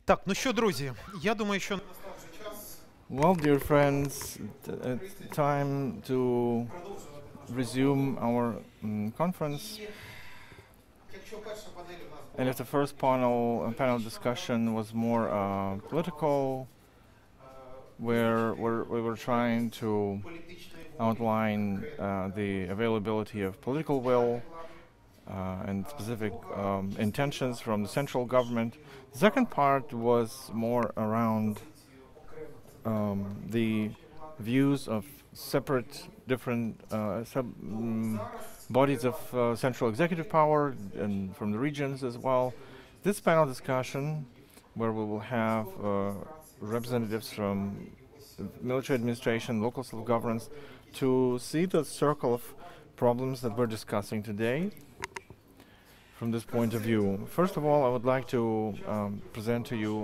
Так, ну що, друзі, я думаю, що Well, dear friends, it's time to resume our conference. And if the first panel discussion was more political, where we were trying to outline the availability of political will and specific intentions from the central government, the second part was more around the views of separate different bodies of central executive power and from the regions as well. This panel discussion, where we will have representatives from the military administration, local self-governance, to see the circle of problems that we're discussing today from this point of view. First of all, I would like to present to you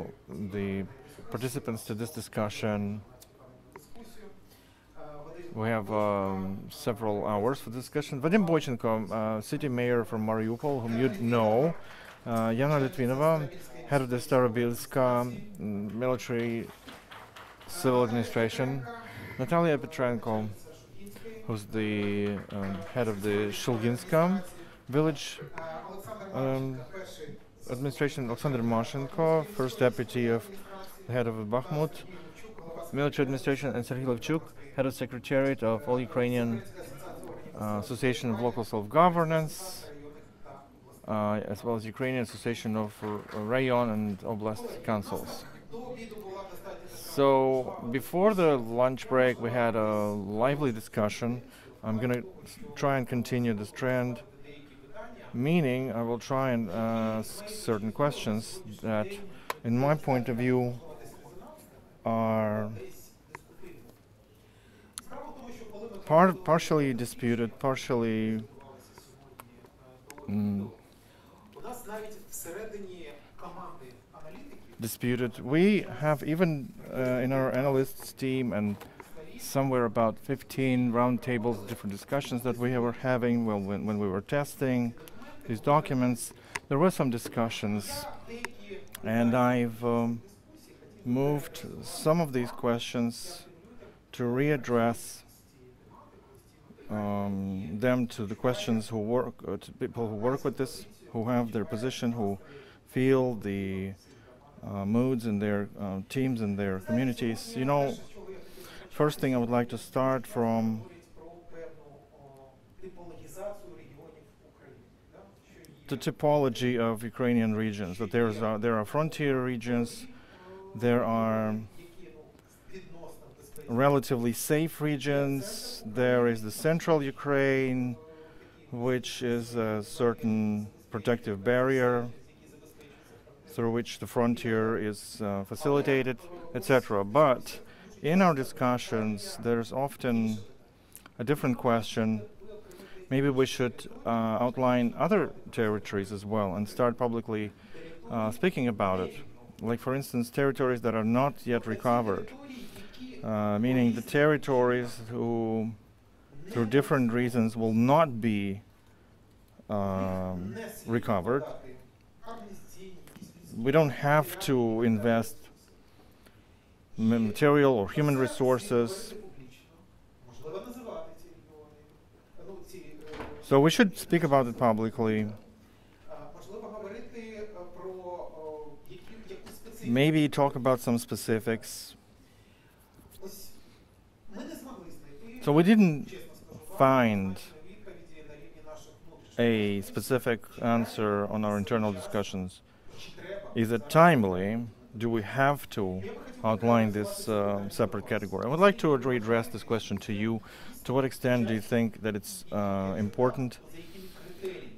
the participants to this discussion. We have several hours for discussion. Vadym BOYCHENKO, city mayor from Mariupol, whom you know. Yana Litvinova, head of the Starobilsk military civil administration. Natalia PETRENKO, who's the head of the Shulginka village administration. Oleksandr MARCHENKO, first deputy of the head of Bakhmut military administration, and Serhiy LEVCHUK, head of secretariat of All-Ukrainian Association of Local Self-Governance, as well as Ukrainian Association of Rayon and Oblast councils. So before the lunch break, we had a lively discussion. I'm going to try and continue this trend, meaning I will try and ask certain questions that, in my point of view, are partially disputed, partially disputed. We have even in our analysts team and somewhere about 15 roundtables, different discussions that we were having when we were testing these documents. There were some discussions, and I've moved some of these questions to readdress them to the questions who work, to people who work with this, who have their position, who feel the moods in their teams and their communities. You know, first thing I would like to start from the typology of Ukrainian regions. That there are frontier regions, there are relatively safe regions, there is the central Ukraine, which is a certain protective barrier through which the frontier is facilitated, etc. But in our discussions, there's often a different question. Maybe we should outline other territories as well and start publicly speaking about it. Like, for instance, territories that are not yet recovered, meaning the territories who, through different reasons, will not be recovered. We don't have to invest material or human resources. So we should speak about it publicly. Maybe talk about some specifics. So we didn't find a specific answer on our internal discussions. Is it timely? Do we have to outline this separate category? I would like to readdress this question to you. To what extent do you think that it's important?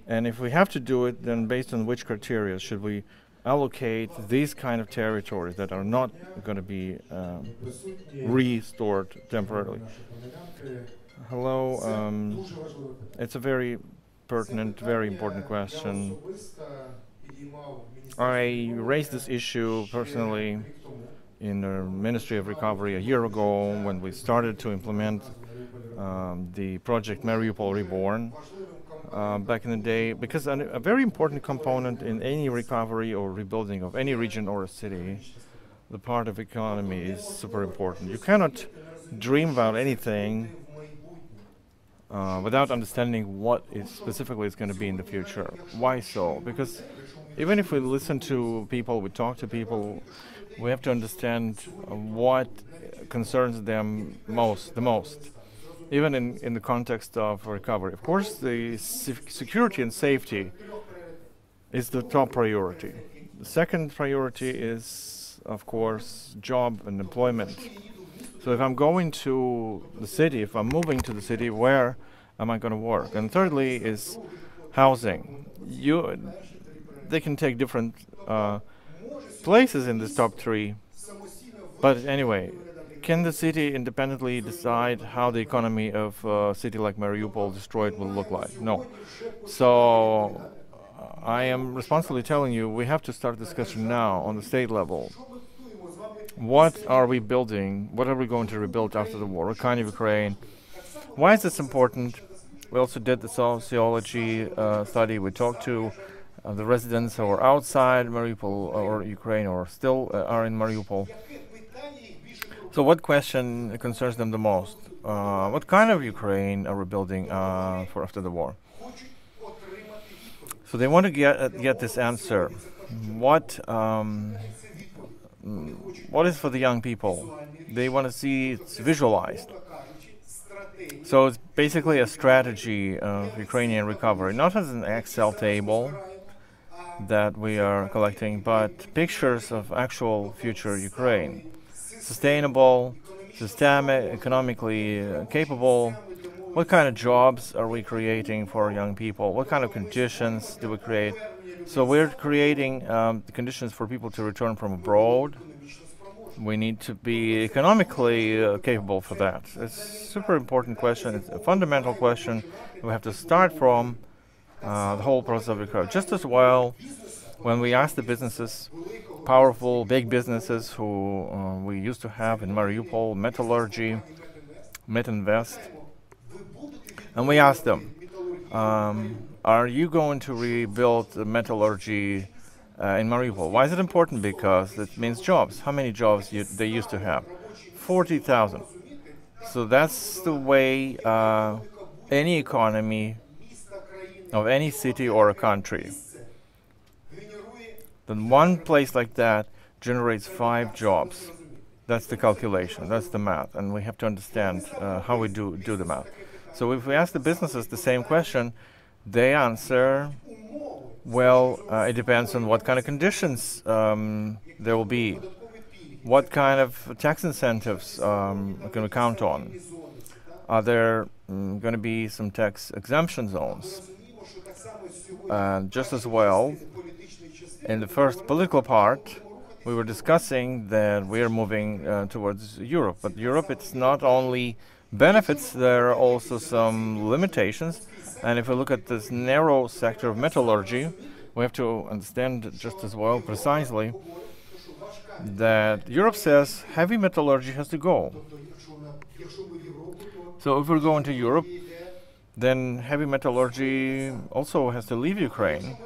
And if we have to do it, then based on which criteria should we allocate these kind of territories that are not going to be restored temporarily? Hello. It's a very pertinent, very important question. I raised this issue personally in the Ministry of Recovery a year ago when we started to implement the project Mariupol Reborn. back in the day, because a very important component in any recovery or rebuilding of any region or a city, the part of economy is super important. You cannot dream about anything without understanding what is specifically is going to be in the future. Why so? Because even if we listen to people, we talk to people, we have to understand what concerns them the most, even in the context of recovery. Of course, the security and safety is the top priority. The second priority is, of course, job and employment. So if I'm going to the city, if I'm moving to the city, where am I going to work? And thirdly is housing. They can take different places in this top three. But anyway, can the city independently decide how the economy of a city like Mariupol destroyed will look like? No. So I am responsibly telling you, we have to start discussion now on the state level. What are we building? What are we going to rebuild after the war? What kind of Ukraine? Why is this important? We also did the sociology study. We talked to the residents who are outside Mariupol or Ukraine or still are in Mariupol. So what question concerns them the most? What kind of Ukraine are we building for after the war? So they want to get this answer. What is for the young people? They want to see it's visualized. So it's basically a strategy of Ukrainian recovery, not as an Excel table that we are collecting, but pictures of actual future Ukraine. Sustainable, systemic, economically capable. What kind of jobs are we creating for young people? What kind of conditions do we create? So we're creating the conditions for people to return from abroad. We need to be economically capable for that. It's a super important question. It's a fundamental question. We have to start from the whole process of recovery. Just as well, when we ask the businesses, powerful, big businesses who we used to have in Mariupol, metallurgy, Metinvest, and we asked them, are you going to rebuild the metallurgy in Mariupol? Why is it important? Because it means jobs. How many jobs they used to have? 40,000. So that's the way any economy of any city or a country. Then one place like that generates 5 jobs. That's the calculation, that's the math, and we have to understand how we do the math. So if we ask the businesses the same question, they answer, well, it depends on what kind of conditions there will be. What kind of tax incentives can we count on? Are there going to be some tax exemption zones? Just as well, in the first political part, we were discussing that we are moving towards Europe. But Europe, it's not only benefits, there are also some limitations. And if we look at this narrow sector of metallurgy, we have to understand just as well precisely that Europe says heavy metallurgy has to go. So if we're going to Europe, then heavy metallurgy also has to leave Ukraine.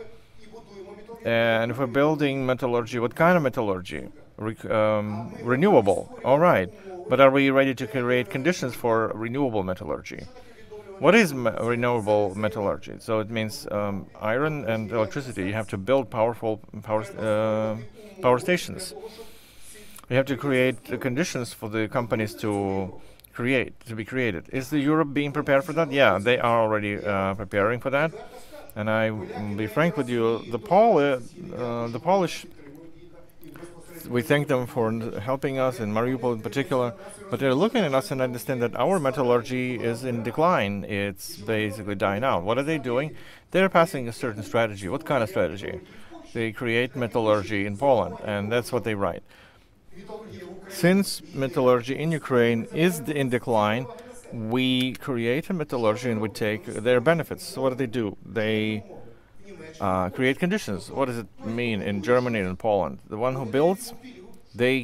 And if we're building metallurgy, what kind of metallurgy? Renewable, all right. But are we ready to create conditions for renewable metallurgy? What is renewable metallurgy? So it means iron and electricity. You have to build powerful power stations. You have to create the conditions for the companies to be created. Is the Europe being prepared for that? Yeah, they are already preparing for that. And I will be frank with you, the Polish, we thank them for helping us in Mariupol in particular, but they're looking at us and understand that our metallurgy is in decline. It's basically dying out. What are they doing? They're passing a certain strategy. What kind of strategy? They create metallurgy in Poland, and that's what they write. Since metallurgy in Ukraine is in decline, we create a metallurgy and we take their benefits. So what do? They create conditions. What does it mean in Germany and in Poland? The one who builds, they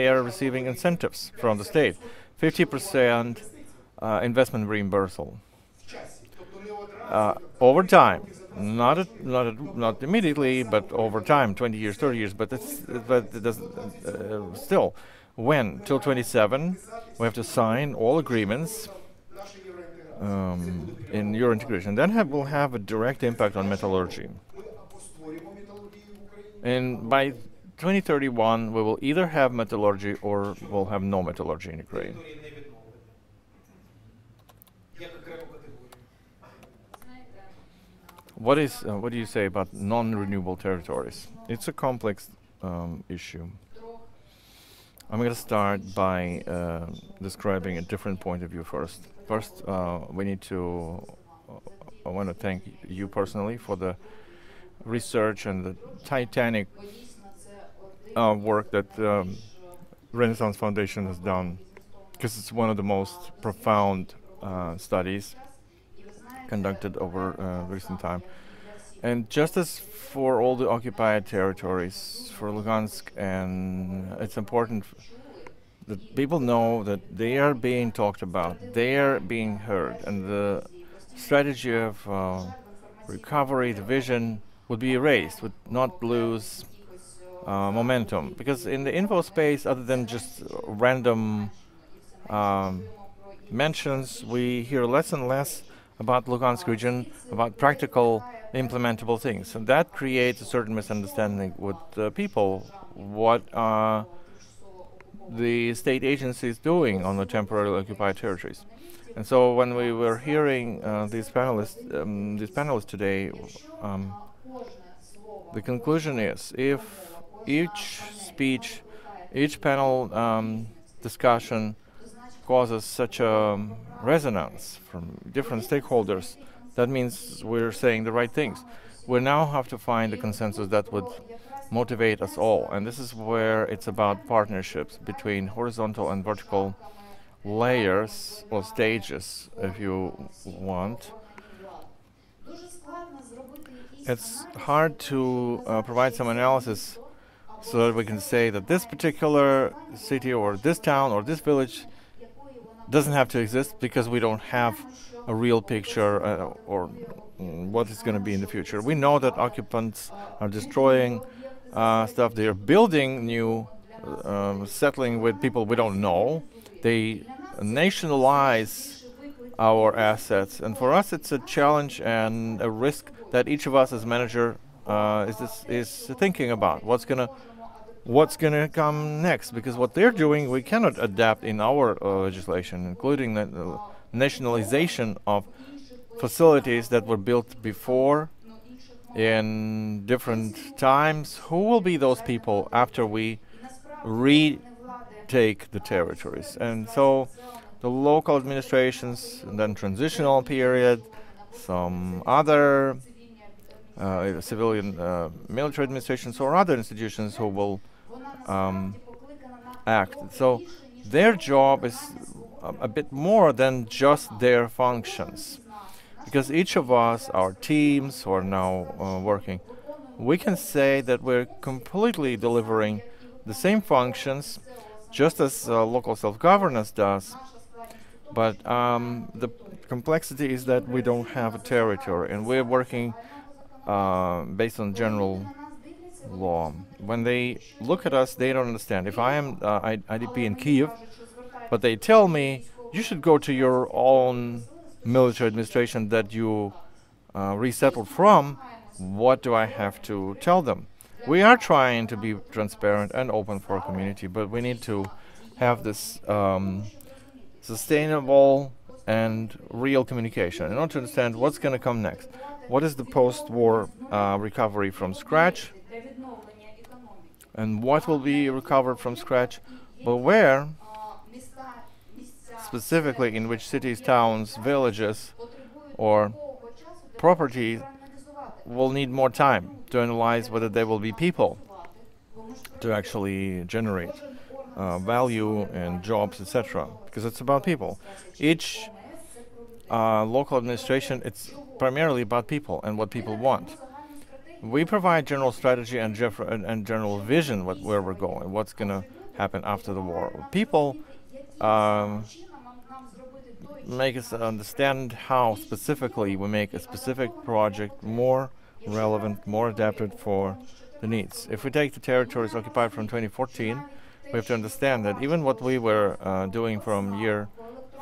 are receiving incentives from the state, 50% investment reimbursal. over time, not immediately, but over time, 20 years, 30 years. But it doesn't still. When till 27, we have to sign all agreements in Euro integration. Then will have a direct impact on metallurgy. And by 2031, we will either have metallurgy or we'll have no metallurgy in Ukraine. What do you say about non-renewable territories? It's a complex issue. I'm going to start by describing a different point of view first. First, we need to. I want to thank you personally for the research and the titanic work that Renaissance Foundation has done, because it's one of the most profound studies conducted over recent time. And just as for all the occupied territories, for Luhansk, and it's important that people know that they are being talked about, they are being heard, and the strategy of recovery, the vision, would be erased, would not lose momentum. Because in the info space, other than just random mentions, we hear less and less about Luhansk region, about practical, implementable things. And that creates a certain misunderstanding with people, what the state agency is doing on the temporarily occupied territories. And so when we were hearing these panelists today, the conclusion is, if each speech, each panel discussion causes such a resonance from different stakeholders, that means we're saying the right things. We now have to find a consensus that would motivate us all, and this is where it's about partnerships between horizontal and vertical layers or stages, if you want. It's hard to provide some analysis so that we can say that this particular city or this town or this village doesn't have to exist, because we don't have a real picture or what is going to be in the future. We know that occupants are destroying stuff. They are building new, settling with people we don't know. They nationalize our assets, and for us it's a challenge and a risk that each of us as manager is thinking about. What's gonna come next? Because what they're doing, we cannot adapt in our legislation, including the nationalization of facilities that were built before in different times. Who will be those people after we retake the territories? And so the local administrations, and then transitional period, some other civilian military administrations or other institutions who will act. So their job is a bit more than just their functions, because each of us, our teams who are now working, we can say that we're completely delivering the same functions, just as local self-governance does. But the complexity is that we don't have a territory, and we're working based on general law. When they look at us, they don't understand. If I am IDP in Kiev, but they tell me, you should go to your own military administration that you resettled from, what do I have to tell them? We are trying to be transparent and open for our community, but we need to have this sustainable and real communication in order to understand what's going to come next. What is the post-war recovery from scratch, and what will be recovered from scratch, but where, specifically in which cities, towns, villages, or property will need more time to analyze whether there will be people to actually generate value and jobs, etc. Because it's about people. Each local administration, it's primarily about people and what people want. We provide general strategy and general vision where we're going, what's going to happen after the war. People make us understand how specifically we make a specific project more relevant, more adapted for the needs. If we take the territories occupied from 2014, we have to understand that even what we were doing from year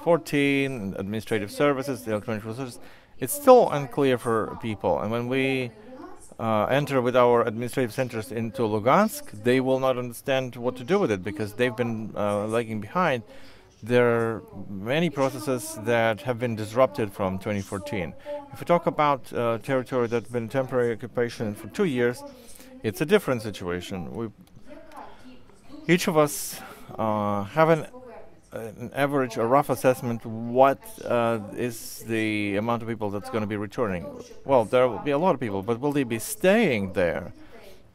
14, administrative services, the electronic resources, it's still unclear for people. And when we enter with our administrative centers into Luhansk, they will not understand what to do with it because they've been lagging behind. There are many processes that have been disrupted from 2014. If we talk about territory that's been temporary occupation for 2 years, it's a different situation. Each of us have an average, a rough assessment, what is the amount of people that's going to be returning. Well, there will be a lot of people, but will they be staying there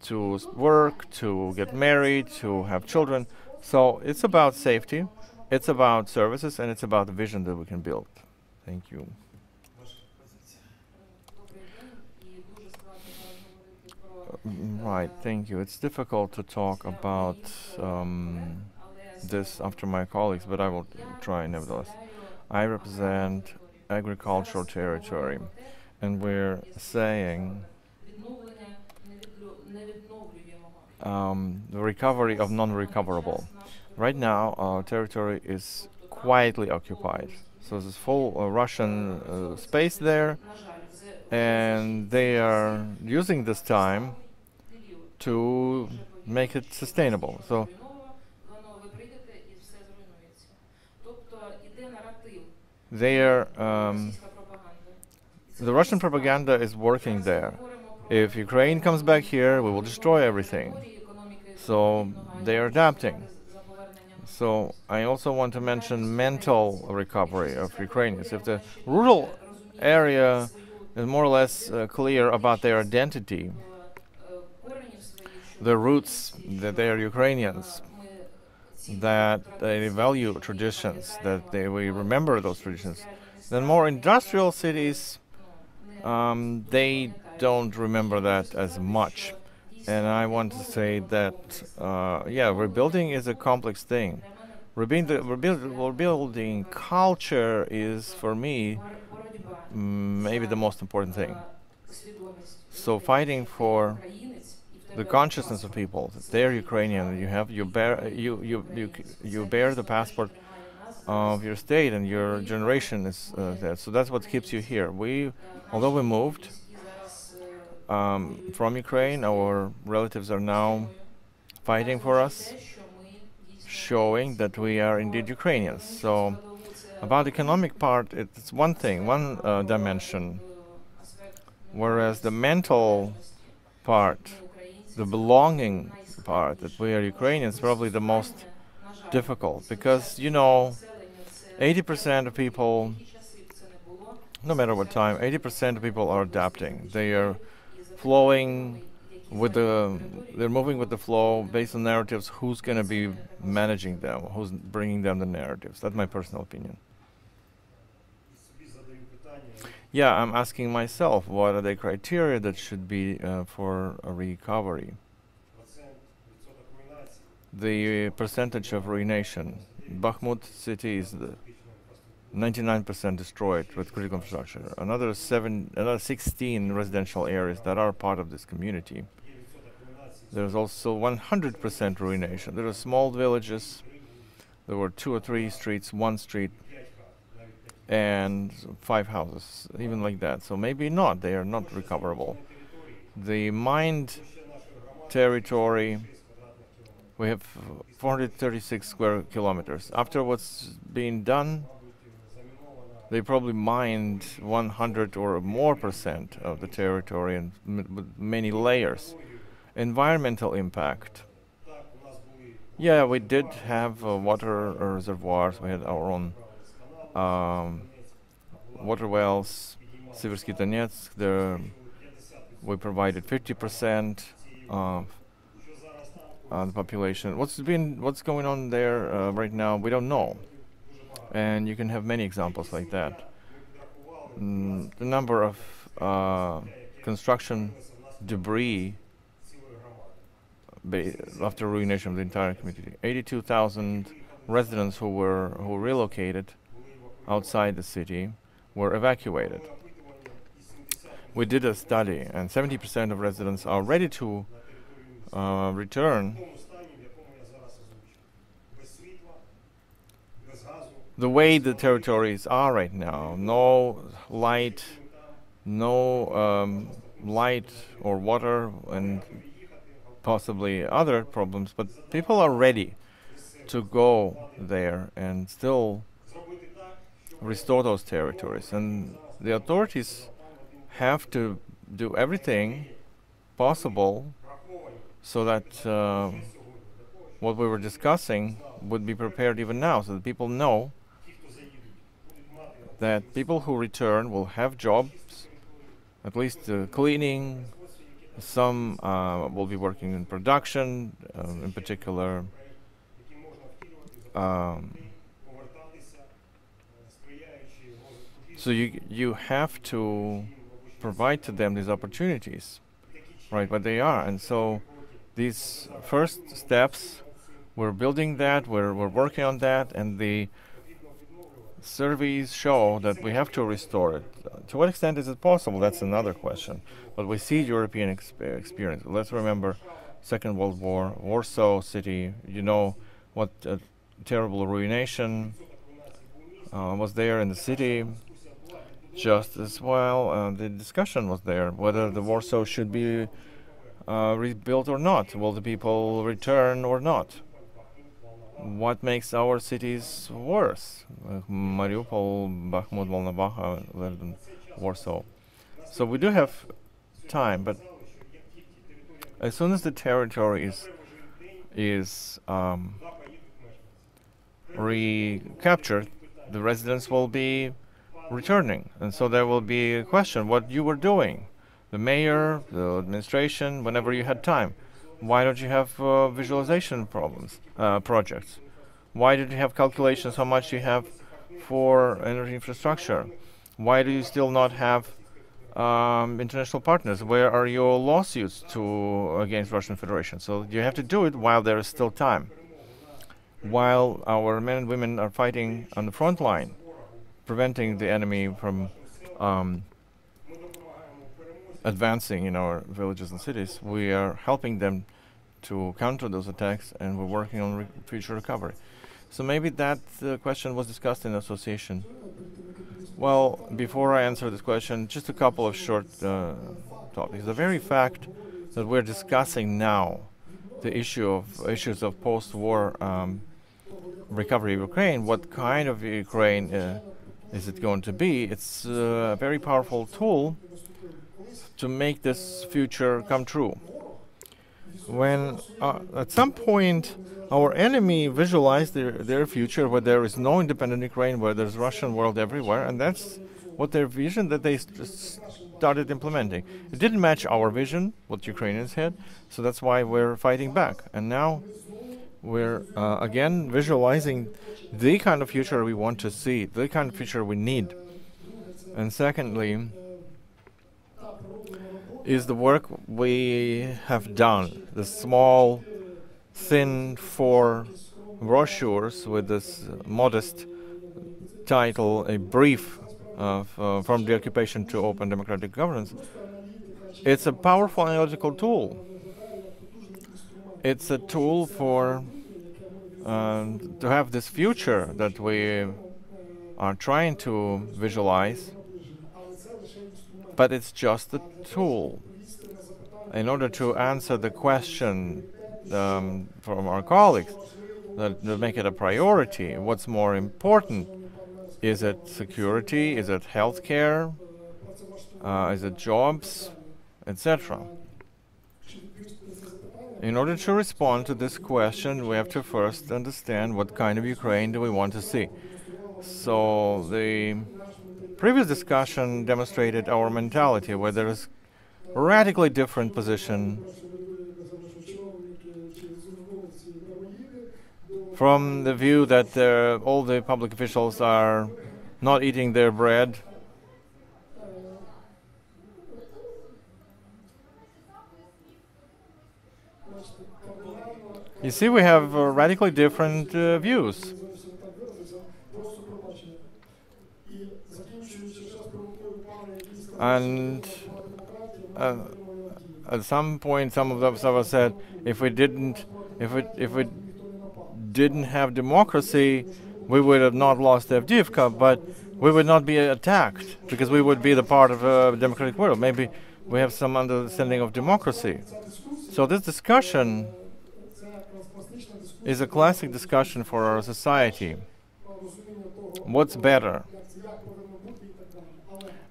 to work, to get married, to have children? So it's about safety, it's about services, and it's about the vision that we can build. Thank you. Right, thank you. It's difficult to talk about this after my colleagues, but I will try nevertheless. I represent agricultural territory, and we're saying the recovery of non-recoverable. Right now, our territory is quietly occupied. So there's full Russian space there, and they are using this time to make it sustainable. So they are, the Russian propaganda is working there. If Ukraine comes back here, we will destroy everything. So they are adapting. So I also want to mention mental recovery of Ukrainians. If the rural area is more or less clear about their identity, the roots that they are Ukrainians, that they value traditions, that we remember those traditions, then more industrial cities, they don't remember that as much. And I want to say that, yeah, rebuilding is a complex thing. Rebuilding culture is, for me, maybe the most important thing. So fighting for the consciousness of people that they're Ukrainian, you bear the passport of your state, and your generation is there. So that's what keeps you here. Although we moved from Ukraine, our relatives are now fighting for us, showing that we are indeed Ukrainians. So about the economic part, it's one thing, one dimension, whereas the mental part, the belonging part, that we are Ukrainians, is probably the most difficult, because, you know, 80% of people, no matter what time, 80% of people are adapting. They are flowing with they're moving with the flow based on narratives. Who's going to be managing them? Who's bringing them the narratives? That's my personal opinion. Yeah, I'm asking myself, what are the criteria that should be for a recovery? The percentage of ruination. Bakhmut city is 99% destroyed with critical infrastructure. Another 16 residential areas that are part of this community. There's also 100% ruination. There are small villages. There were 2 or 3 streets, 1 street, and 5 houses, even like that. So maybe not, they are not recoverable. The mined territory, we have 436 square kilometers. After what's been done, they probably mined 100 or more % of the territory, and with many layers. Environmental impact. Yeah, we did have water reservoirs. We had our own water wells. Siversky Donetsk, we provided 50% of the population. What's going on there right now, we don't know. And you can have many examples like that. The number of construction debris after ruination of the entire community. 82,000 residents who relocated outside the city were evacuated. We did a study, and 70% of residents are ready to return the way the territories are right now. No light, no light or water, and possibly other problems, but people are ready to go there and still restore those territories. And the authorities have to do everything possible so that what we were discussing would be prepared even now, so that people know that people who return will have jobs, at least cleaning. Some will be working in production, in particular so you have to provide to them these opportunities, right, what they are. And so these first steps, we're building that, we're working on that, and the surveys show that we have to restore it. To what extent is it possible? That's another question. But we see European experience. Let's remember Second World War, Warsaw City, you know what terrible ruination was there in the city. Just as well, the discussion was there whether the Warsaw should be rebuilt or not. Will the people return or not? What makes our cities worse? Mariupol, Bakhmut, Volnovakha, Warsaw. So we do have time, but as soon as the territory is recaptured, the residents will be returning, and so there will be a question what you were doing, the mayor, the administration, whenever you had time. Why don't you have visualization projects? Why did you have calculations how much you have for energy infrastructure? Why do you still not have international partners? Where are your lawsuits against Russian Federation? So you have to do it while there is still time, while our men and women are fighting on the front line, preventing the enemy from advancing in our villages and cities. We are helping them to counter those attacks, and we're working on future recovery. So maybe that question was discussed in association. Well, before I answer this question, just a couple of short topics. The very fact that we're discussing now the issues of post-war recovery of Ukraine, what kind of Ukraine is it going to be? It's a very powerful tool to make this future come true. When at some point our enemy visualized their future where there is no independent Ukraine, where there's Russian world everywhere, and that's what their vision that they started implementing. It didn't match our vision, what Ukrainians had, so that's why we're fighting back. And now we're again visualizing the kind of future we want to see, the kind of future we need. And secondly, is the work we have done, the small, thin 4 brochures with this modest title, A Brief from the Occupation to Open Democratic Governance. It's a powerful analytical tool. It's a tool for to have this future that we are trying to visualize, but it's just a tool. In order to answer the question from our colleagues, that make it a priority, what's more important? Is it security? Is it healthcare? Is it jobs? Etc. In order to respond to this question, we have to first understand what kind of Ukraine do we want to see. So the previous discussion demonstrated our mentality, where there is a radically different position from the view that all the public officials are not eating their bread. You see, we have radically different views. And at some point, some of us said, if we didn't have democracy, we would have not lost Avdiivka, but we would not be attacked because we would be the part of a democratic world. Maybe we have some understanding of democracy. So this discussion is a classic discussion for our society. What's better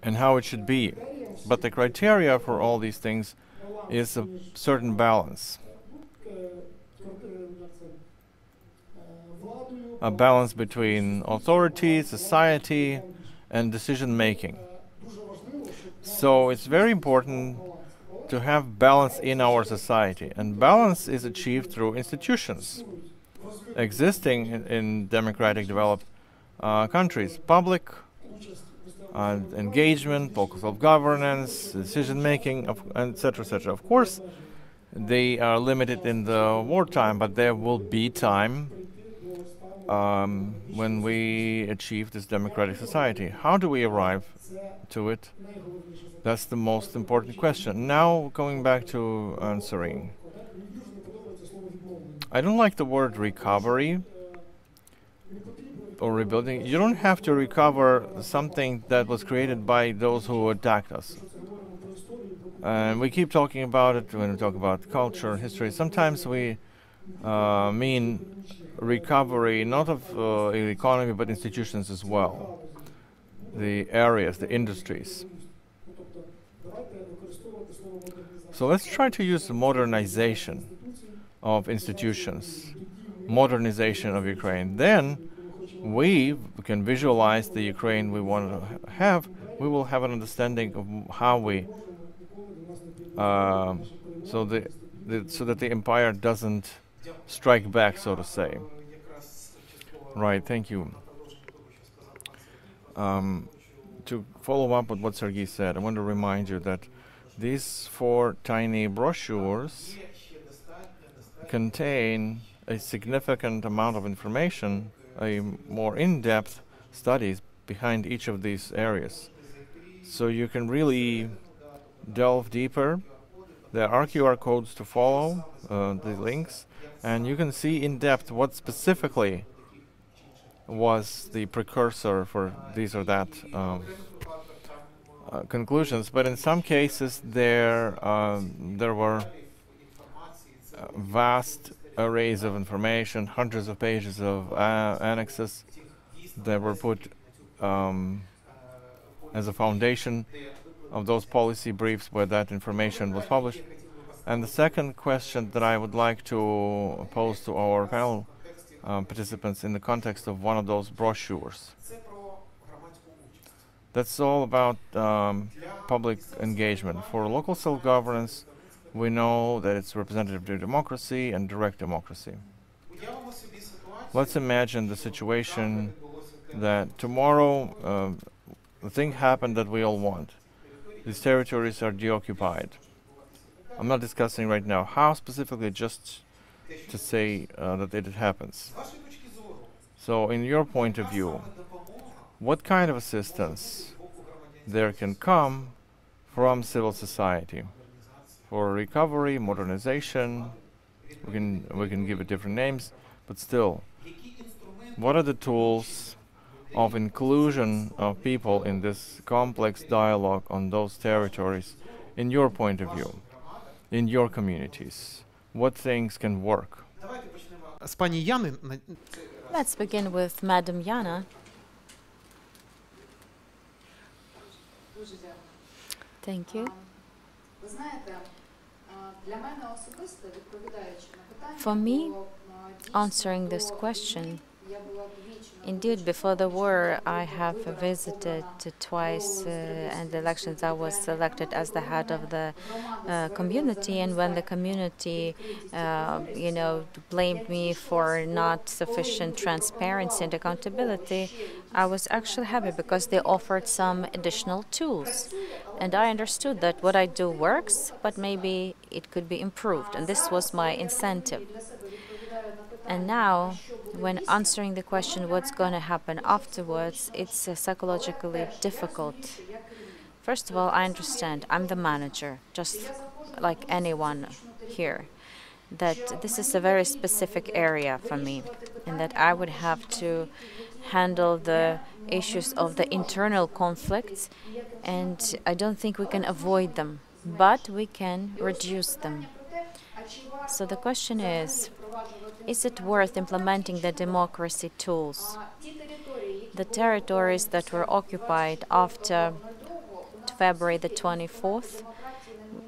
and how it should be. But the criteria for all these things is a certain balance. A balance between authority, society, and decision-making. So it's very important to have balance in our society. And balance is achieved through institutions existing in democratic developed countries. Public engagement, local self-governance, decision-making, etc., etc. Of course, they are limited in the wartime, but there will be time when we achieve this democratic society. How do we arrive to it? That's the most important question. Now, going back to answering. I don't like the word recovery or rebuilding. You don't have to recover something that was created by those who attacked us. And we keep talking about it when we talk about culture and history. Sometimes we mean recovery not of the economy but institutions as well. The areas, the industries. So let's try to use the modernization of institutions, modernization of Ukraine. Then we can visualize the Ukraine we want to have. We will have an understanding of how we, so that the empire doesn't strike back, so to say. Right, thank you. To follow up with what Serhiy said, I want to remind you that these 4 tiny brochures contain a significant amount of information, a more in-depth studies behind each of these areas. So you can really delve deeper. There are QR codes to follow, the links, and you can see in depth what specifically was the precursor for these or that conclusions. But in some cases there were vast arrays of information, hundreds of pages of annexes that were put as a foundation of those policy briefs where that information was published. And the second question that I would like to pose to our panel participants in the context of one of those brochures. That's all about public engagement. For local self-governance, we know that it's representative democracy and direct democracy. Let's imagine the situation that tomorrow the thing happened that we all want. These territories are deoccupied. I'm not discussing right now how specifically, just to say that it happens. So in your point of view, what kind of assistance there can come from civil society for recovery, modernization? We can give it different names, but still, what are the tools of inclusion of people in this complex dialogue on those territories in your point of view, in your communities? What things can work? Let's begin with Madam Yana. Thank you. For me, answering this question, indeed, before the war, I have visited twice, and the elections I was selected as the head of the community. And when the community, blamed me for not sufficient transparency and accountability, I was actually happy because they offered some additional tools. And I understood that what I do works, but maybe it could be improved. And this was my incentive. And now, when answering the question what's going to happen afterwards, it's psychologically difficult First of all, I understand I'm the manager, just like anyone here, that this is a very specific area for me, and that I would have to handle the issues of the internal conflicts, and I don't think we can avoid them, but we can reduce them. So the question is it worth implementing the democracy tools? The territories that were occupied after February the 24th,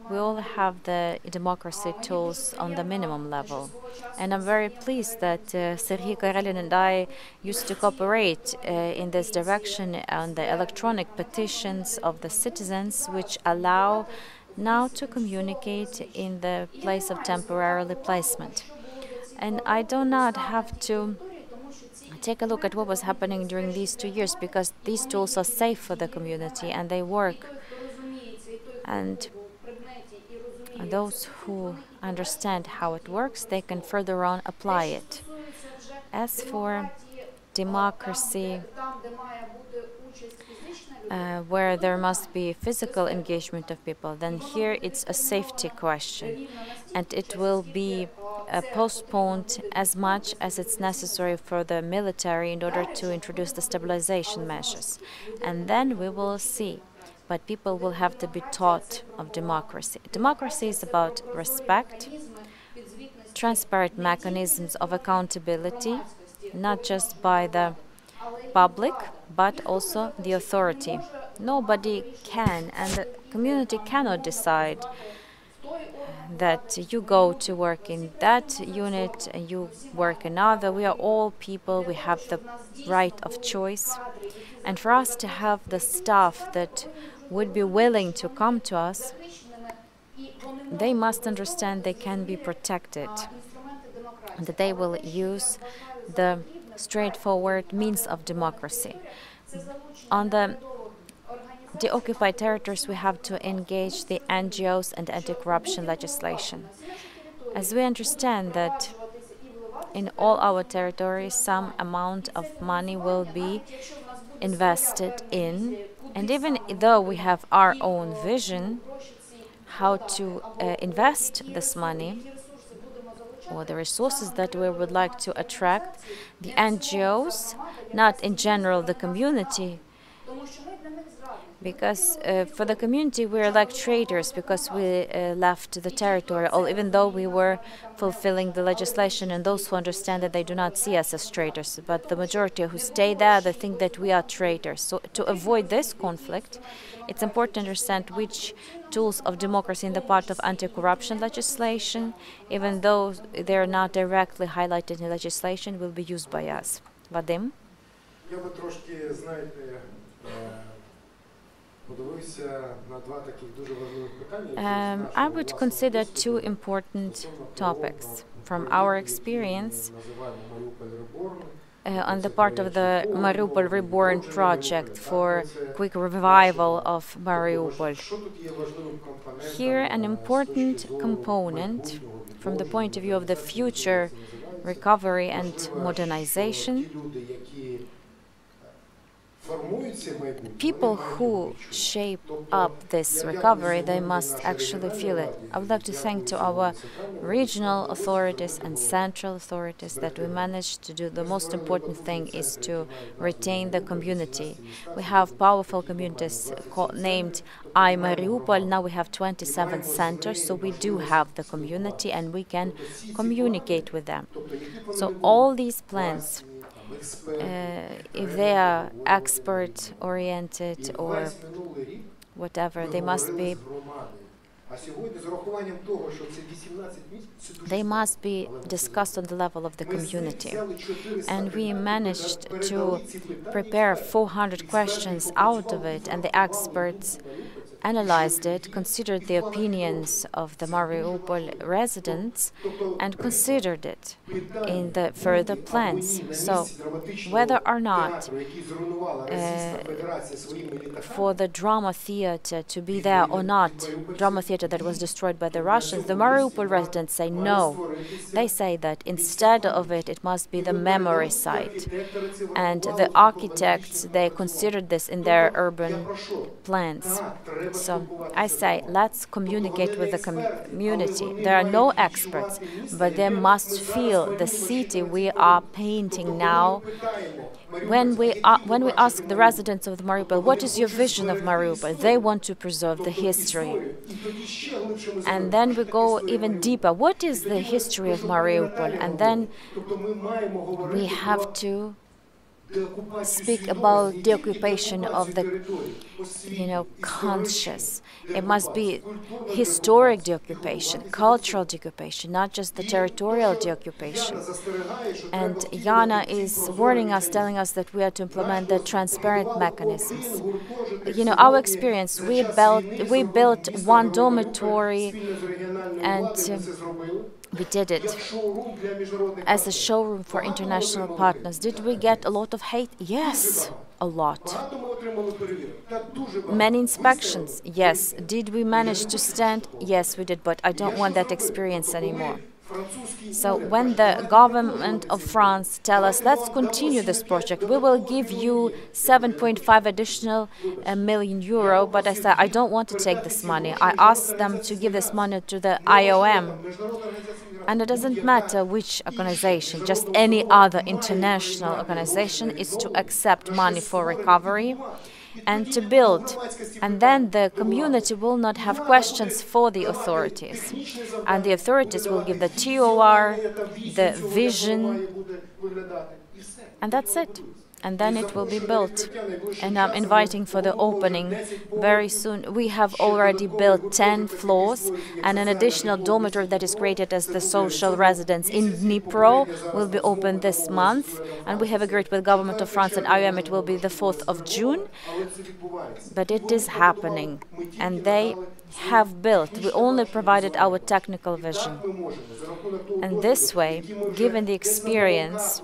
we all have the democracy tools on the minimum level. And I'm very pleased that Serhiy and I used to cooperate in this direction on the electronic petitions of the citizens, which allow now to communicate in the place of temporary placement. And I do not have to take a look at what was happening during these 2 years, because these tools are safe for the community and they work. And those who understand how it works, they can further on apply it. As for democracy, where there must be physical engagement of people, then here it's a safety question, and it will be postponed as much as it's necessary for the military in order to introduce the stabilization measures. And then we will see. But people will have to be taught of democracy. Democracy is about respect, transparent mechanisms of accountability, not just by the public, but also the authority. Nobody can, and the community cannot decide that you go to work in that unit and you work another. We are all people, we have the right of choice. And for us to have the staff that would be willing to come to us, they must understand they can be protected, and that they will use the straightforward means of democracy. On the occupied territories, we have to engage the NGOs and anti-corruption legislation. As we understand that in all our territories, some amount of money will be invested in, and even though we have our own vision how to invest this money or the resources that we would like to attract, the NGOs, not in general the community, because for the community we're like traitors because we left the territory, or even though we were fulfilling the legislation, and those who understand that they do not see us as traitors, but the majority who stay there, they think that we are traitors. So to avoid this conflict, it's important to understand which tools of democracy in the part of anti-corruption legislation, even though they're not directly highlighted in legislation, will be used by us. Vadym? I would consider two important topics from our experience on the part of the Mariupol Reborn project for quick revival of Mariupol. Here, an important component from the point of view of the future recovery and modernization. People who shape up this recovery, they must actually feel it. I would like to thank to our regional authorities and central authorities that we managed to do. The most important thing is to retain the community. We have powerful communities named I Mariupol. Now we have 27 centers, so we do have the community and we can communicate with them. So all these plans, if they are expert-oriented or whatever, they must be discussed on the level of the community. And we managed to prepare 400 questions out of it, and the experts analyzed it, considered the opinions of the Mariupol residents, and considered it in the further plans. So, whether or not for the drama theater to be there or not, drama theater that was destroyed by the Russians, the Mariupol residents say no. They say that instead of it, it must be the memory site. And the architects, they considered this in their urban plans. So I say, let's communicate with the community. There are no experts, but they must feel the city we are painting now. When we ask the residents of Mariupol, what is your vision of Mariupol? They want to preserve the history. And then we go even deeper. What is the history of Mariupol? And then we have to speak about the occupation of the, conscious. It must be historic deoccupation, cultural deoccupation, not just the territorial deoccupation. And Yana is warning us, telling us that we are to implement the transparent mechanisms. Our experience, we built one dormitory, and we did it as a showroom for international partners. Did we get a lot of hate? Yes, a lot. Many inspections? Yes. Did we manage to stand? Yes, we did, but I don't want that experience anymore. So when the government of France tell us, let's continue this project, we will give you 7.5 additional million euro, but I said, I don't want to take this money. I asked them to give this money to the IOM. And it doesn't matter which organization, just any other international organization is to accept money for recovery and to build. And then the community will not have questions for the authorities. And the authorities will give the TOR, the vision, and that's it. And then it will be built. And I'm inviting for the opening very soon. We have already built 10 floors, and an additional dormitory that is created as the social residence in Dnipro will be opened this month. And we have agreed with government of France and IOM it will be the 4th of June. But it is happening. And they have built. We only provided our technical vision. And this way, given the experience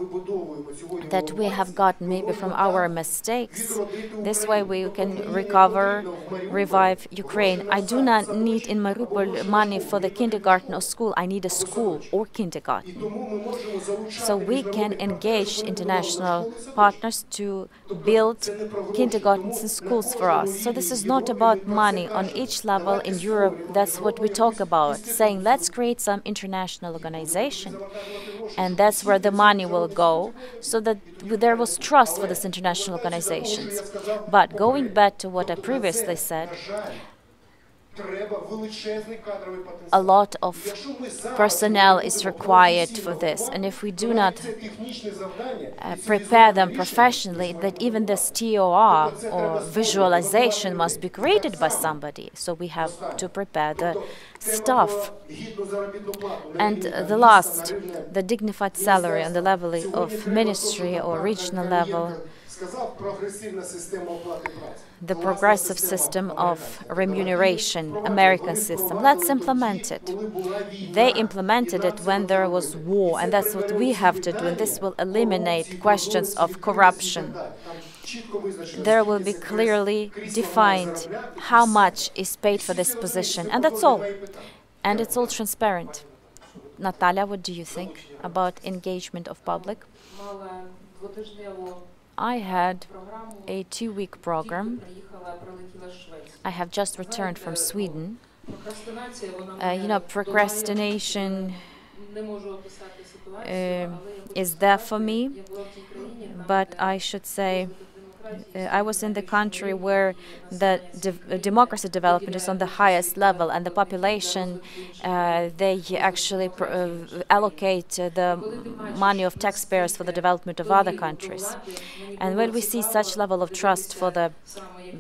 that we have gotten maybe from our mistakes, this way we can recover, revive Ukraine. I do not need in Mariupol money for the kindergarten or school. I need a school or kindergarten. So we can engage international partners to build kindergartens and schools for us. So this is not about money. On each level in Europe, that's what we talk about, saying let's create some international organization. And that's where the money will go, so that there was trust for these international organizations. But going back to what I previously said, a lot of personnel is required for this, and if we do not prepare them professionally, that even this TOR or visualization must be created by somebody. So we have to prepare the staff. And the last, the dignified salary on the level of ministry or regional level, the progressive system of remuneration, American system. Let's implement it. They implemented it when there was war, and that's what we have to do, and this will eliminate questions of corruption. There will be clearly defined how much is paid for this position, and that's all. And it's all transparent. Natalia, what do you think about engagement of public? I had a 2-week program. I have just returned from Sweden. Procrastination is there for me, but I should say I was in the country where the democracy development is on the highest level, and the population, they actually allocate the money of taxpayers for the development of other countries. And when we see such level of trust for the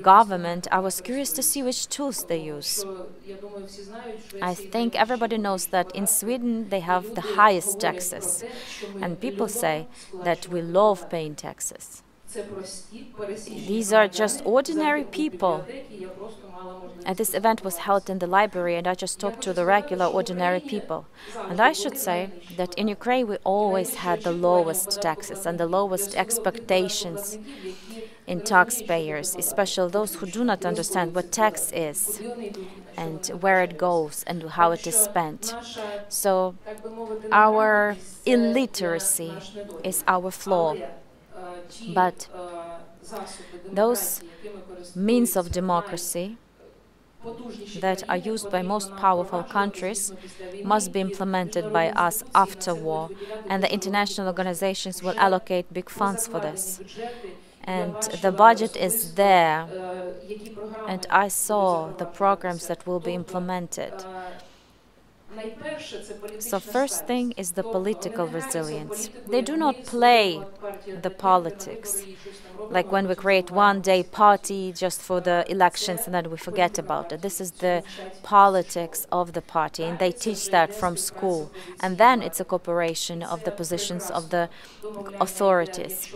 government, I was curious to see which tools they use. I think everybody knows that in Sweden they have the highest taxes, and people say that we love paying taxes. These are just ordinary people. And this event was held in the library, and I just talked to the regular, ordinary people. And I should say that in Ukraine we always had the lowest taxes and the lowest expectations in taxpayers, especially those who do not understand what tax is and where it goes and how it is spent. So our illiteracy is our flaw. But those means of democracy that are used by most powerful countries must be implemented by us after war, and the international organizations will allocate big funds for this. And the budget is there, and I saw the programs that will be implemented. So first thing is the political resilience. They do not play the politics, like when we create one-day party just for the elections and then we forget about it. This is the politics of the party, and they teach that from school. And then it's a cooperation of the positions of the authorities.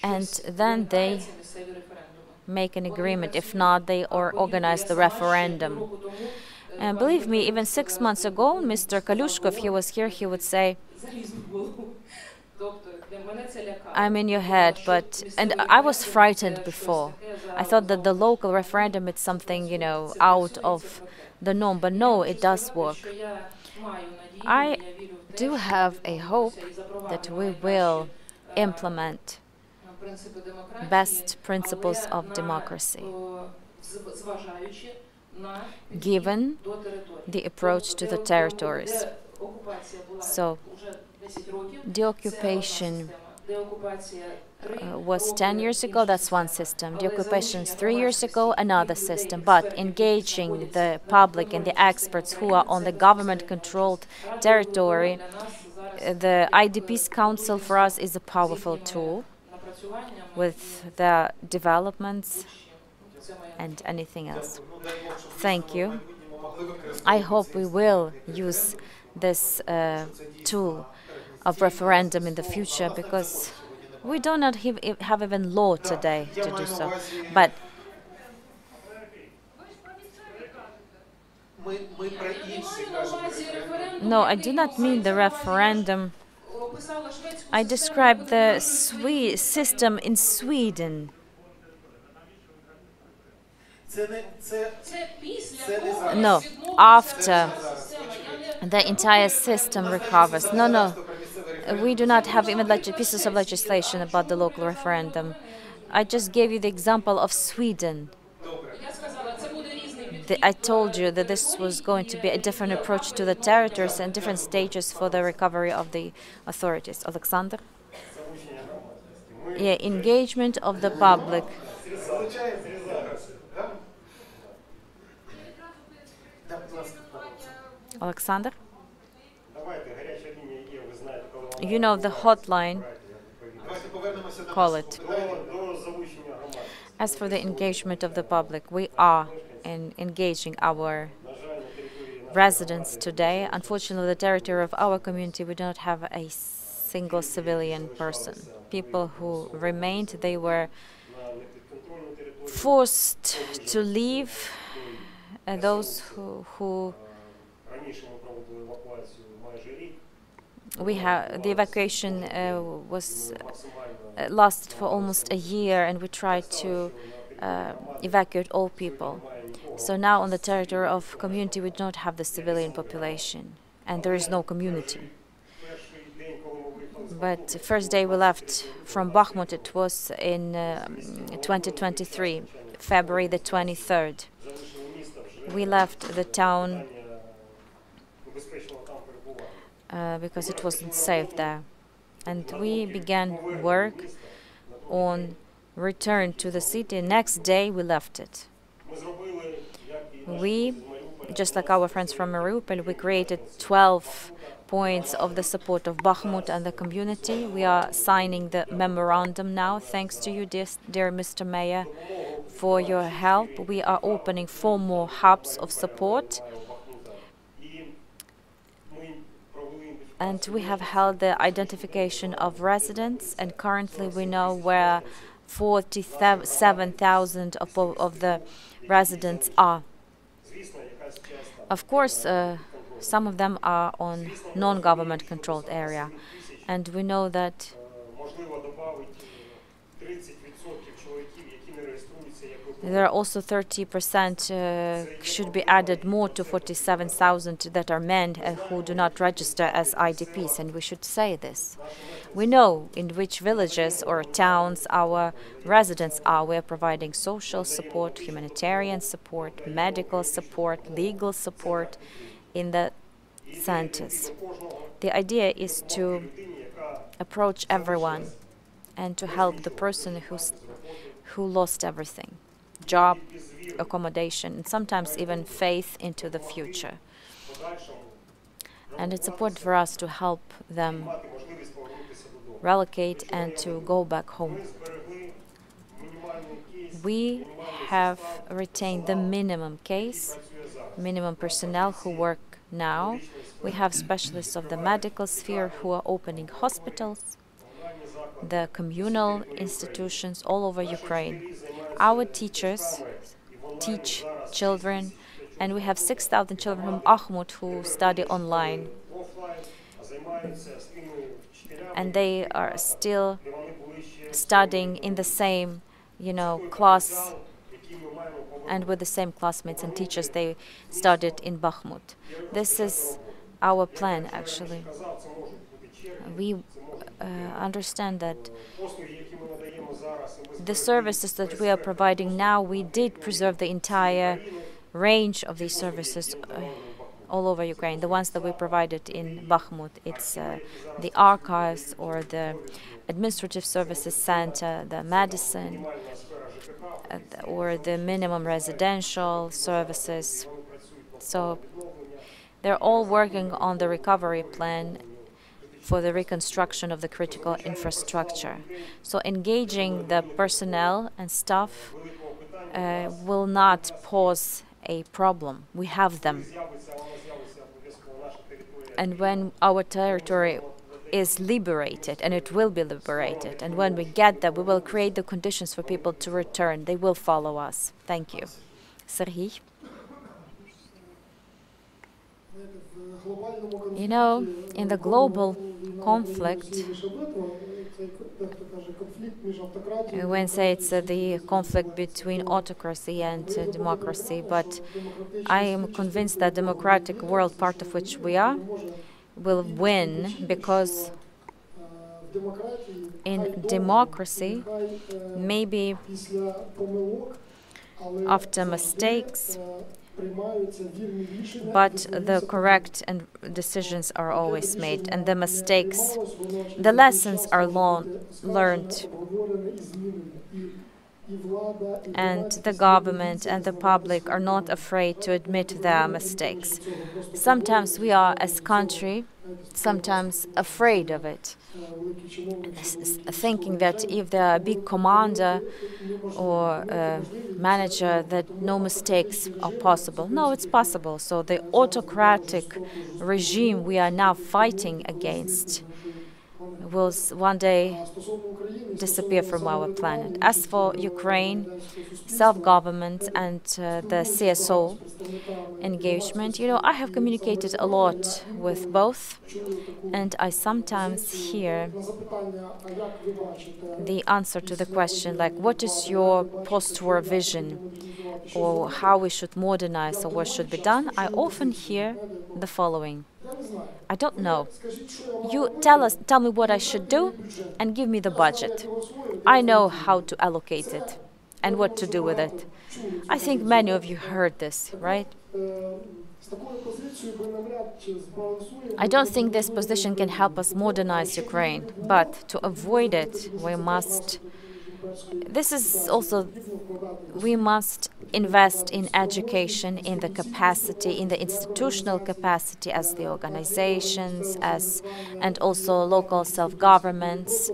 And then they make an agreement. If not, they organize the referendum. And believe me, even 6 months ago, Mr. Kalushkov, he was here, he would say, I'm in your head, but... And I was frightened before. I thought that the local referendum is something, you know, out of the norm, but no, it does work. I do have a hope that we will implement best principles of democracy, given the approach to the territories. So, the occupation was 10 years ago, that's one system. The occupation 3 years ago, another system. But engaging the public and the experts who are on the government-controlled territory, the IDP's Council for us is a powerful tool with the developments and anything else. Thank you. I hope we will use this tool of referendum in the future, because we do not have even law today to do so. But no, I do not mean the referendum. I described the system in Sweden. No, after the entire system recovers. No, we do not have even pieces of legislation about the local referendum. I just gave you the example of Sweden. I told you that this was going to be a different approach to the territories and different stages for the recovery of the authorities. Oleksandr? Yeah, engagement of the public. Oleksandr? You know the hotline. Call it. As for the engagement of the public, we are engaging our residents today. Unfortunately, the territory of our community, we do not have a single civilian person. People who remained, they were forced to leave. Those who we have, the evacuation was lasted for almost a year, and we tried to evacuate all people. So now on the territory of community we don't have the civilian population, and there is no community. But the first day we left from Bakhmut, it was in 2023, February the 23rd. We left the town because it wasn't safe there. And we began work on return to the city. Next day we left it. We, just like our friends from Mariupol, we created 12 points of the support of Bakhmut and the community. We are signing the memorandum now. Thanks to you, dear Mr. Mayor, for your help. We are opening 4 more hubs of support. And we have held the identification of residents, and currently we know where 47,000 of the residents are. Of course, some of them are on non-government controlled area, and we know that there are also 30% should be added more to 47,000 that are men who do not register as IDPs, and we should say this. We know in which villages or towns our residents are. We are providing social support, humanitarian support, medical support, legal support in the centers. The idea is to approach everyone and to help the person who lost everything. Job, accommodation, and sometimes even faith into the future. And it's important for us to help them relocate and to go back home. We have retained the minimum personnel who work now. We have specialists of the medical sphere who are opening hospitals, the communal institutions all over Ukraine. Our teachers teach children, and we have 6,000 children from Bakhmut who study online. And they are still studying in the same, class and with the same classmates and teachers they studied in Bakhmut. This is our plan, actually. We understand that the services that we are providing now, we did preserve the entire range of these services all over Ukraine. The ones that we provided in Bakhmut, it's the archives or the administrative services center, the medicine, or the minimum residential services. So they're all working on the recovery plan for the reconstruction of the critical infrastructure. So engaging the personnel and staff will not pose a problem. We have them. And when our territory is liberated, and it will be liberated, and when we get that, we will create the conditions for people to return. They will follow us. Thank you. Serhiy? In the global conflict, when say it's the conflict between autocracy and democracy, but I am convinced that democratic world, part of which we are, will win, because in democracy, maybe after mistakes, but the correct decisions are always made, and the mistakes, the lessons are learned, and the government and the public are not afraid to admit their mistakes. Sometimes we are, as country, sometimes afraid of it, thinking that if there are a big commander or manager, that no mistakes are possible. No, it's possible. So the autocratic regime we are now fighting against will one day disappear from our planet. As for Ukraine, self-government and the CSO engagement, I have communicated a lot with both, and I sometimes hear the answer to the question, like, what is your post-war vision, or how we should modernize, or what should be done? I often hear the following: I don't know. You tell me what I should do and give me the budget. I know how to allocate it and what to do with it. I think many of you heard this, right? I don't think this position can help us modernize Ukraine, but to avoid it, we must invest in education, in the capacity, in the institutional capacity as the organizations, and also local self-governments,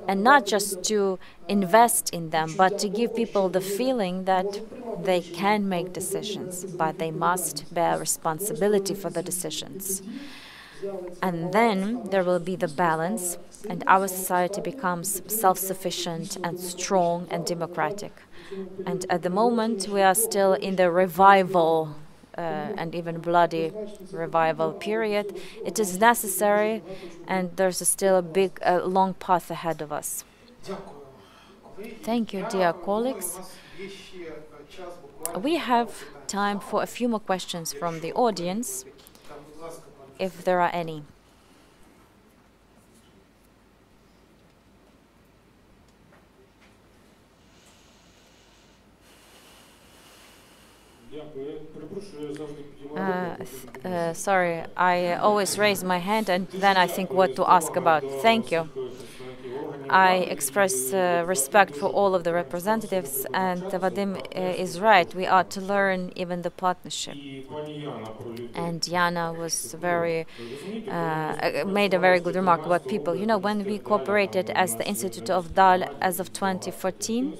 and not just to invest in them, but to give people the feeling that they can make decisions, but they must bear responsibility for the decisions. And then there will be the balance, and our society becomes self-sufficient and strong and democratic. And at the moment, we are still in the revival and even bloody revival period. It is necessary, and there's still a big, long path ahead of us. Thank you, dear colleagues. We have time for a few more questions from the audience, if there are any. Sorry, I always raise my hand and then I think what to ask about. Thank you. I express respect for all of the representatives, and Vadym is right. We are to learn even the partnership. And Yana was made a very good remark about people. You know, when we cooperated as the Institute of Dal as of 2014,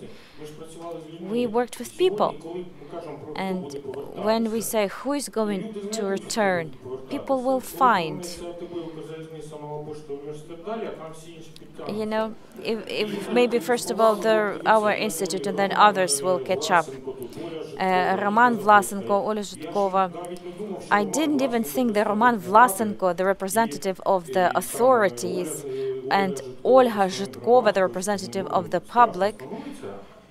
we worked with people. And when we say who is going to return, people will find. You know, if maybe first of all our institute and then others will catch up. Roman Vlasenko, Oleksiy, I didn't even think that Roman Vlasenko, the representative of the authorities, and Olga Zhitkova, the representative of the public,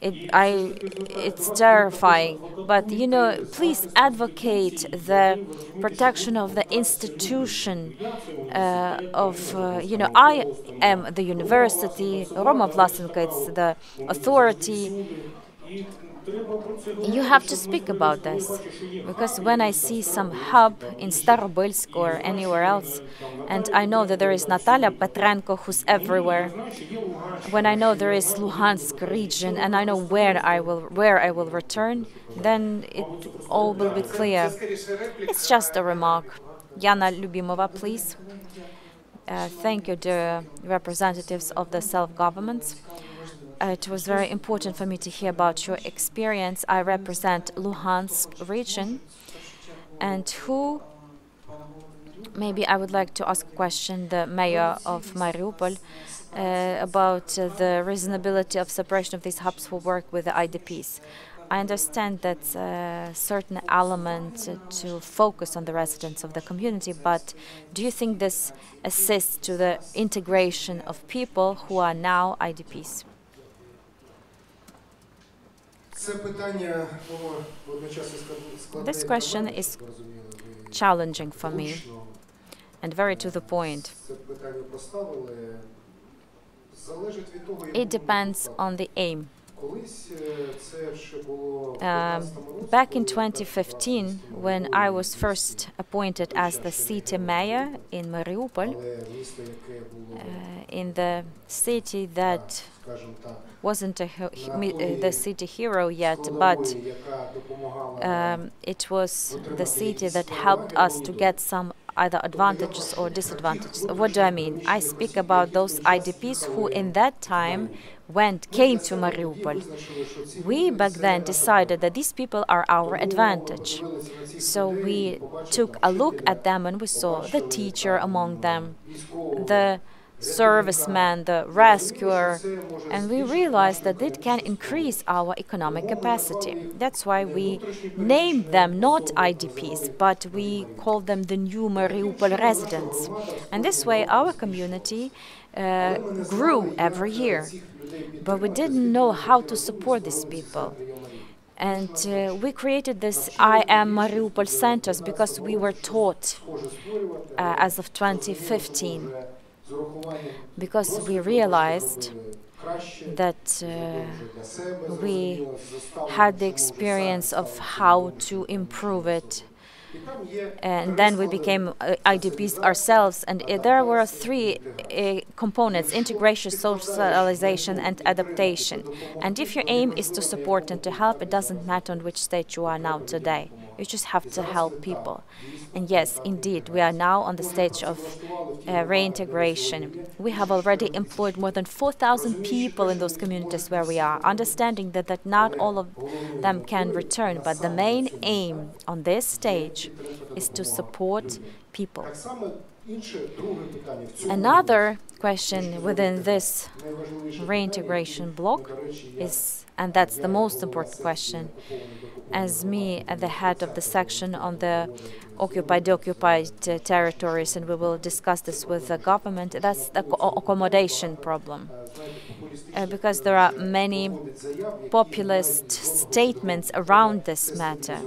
it's terrifying. But, you know, please advocate the protection of the institution you know, I am the university, Roma Vlasenko, it's the authority. You have to speak about this, because when I see some hub in Starobilsk or anywhere else, and I know that there is Natalia Petrenko who's everywhere, when I know there is Luhansk region and I know where I will return, then it all will be clear. It's just a remark. Yana LYUBIMOVA, please. Thank you, dear representatives of the self-governments. It was very important for me to hear about your experience. I represent Luhansk region, and maybe I would like to ask a question, the mayor of Mariupol, about the reasonability of separation of these hubs for work with the IDPs. I understand that's a certain element to focus on the residents of the community, but do you think this assists to the integration of people who are now IDPs? This question is challenging for me and very to the point. It depends on the aim. Back in 2015, when I was first appointed as the city mayor in Mariupol, in the city that wasn't the city hero yet, but it was the city that helped us to get some either advantages or disadvantages. What do I mean? I speak about those IDPs who in that time came to Mariupol. We back then decided that these people are our advantage. So we took a look at them and we saw the teacher among them, the serviceman, the rescuer, and we realized that it can increase our economic capacity. That's why we named them not IDPs, but we called them the new Mariupol residents. And this way our community grew every year. But we didn't know how to support these people. And we created this I Am Mariupol centers because we were taught as of 2015. Because we realized that we had the experience of how to improve it. And then we became IDPs ourselves, and there were three components: integration, socialization, and adaptation. And if your aim is to support and to help, it doesn't matter on which stage you are now today. You just have to help people. And yes, indeed, we are now on the stage of reintegration. We have already employed more than 4,000 people in those communities where we are, understanding that not all of them can return. But the main aim on this stage is to support people. Another question within this reintegration bloc is, and that's the most important question, as me at the head of the section on the occupied territories, and we will discuss this with the government, that's the accommodation problem. Because there are many populist statements around this matter,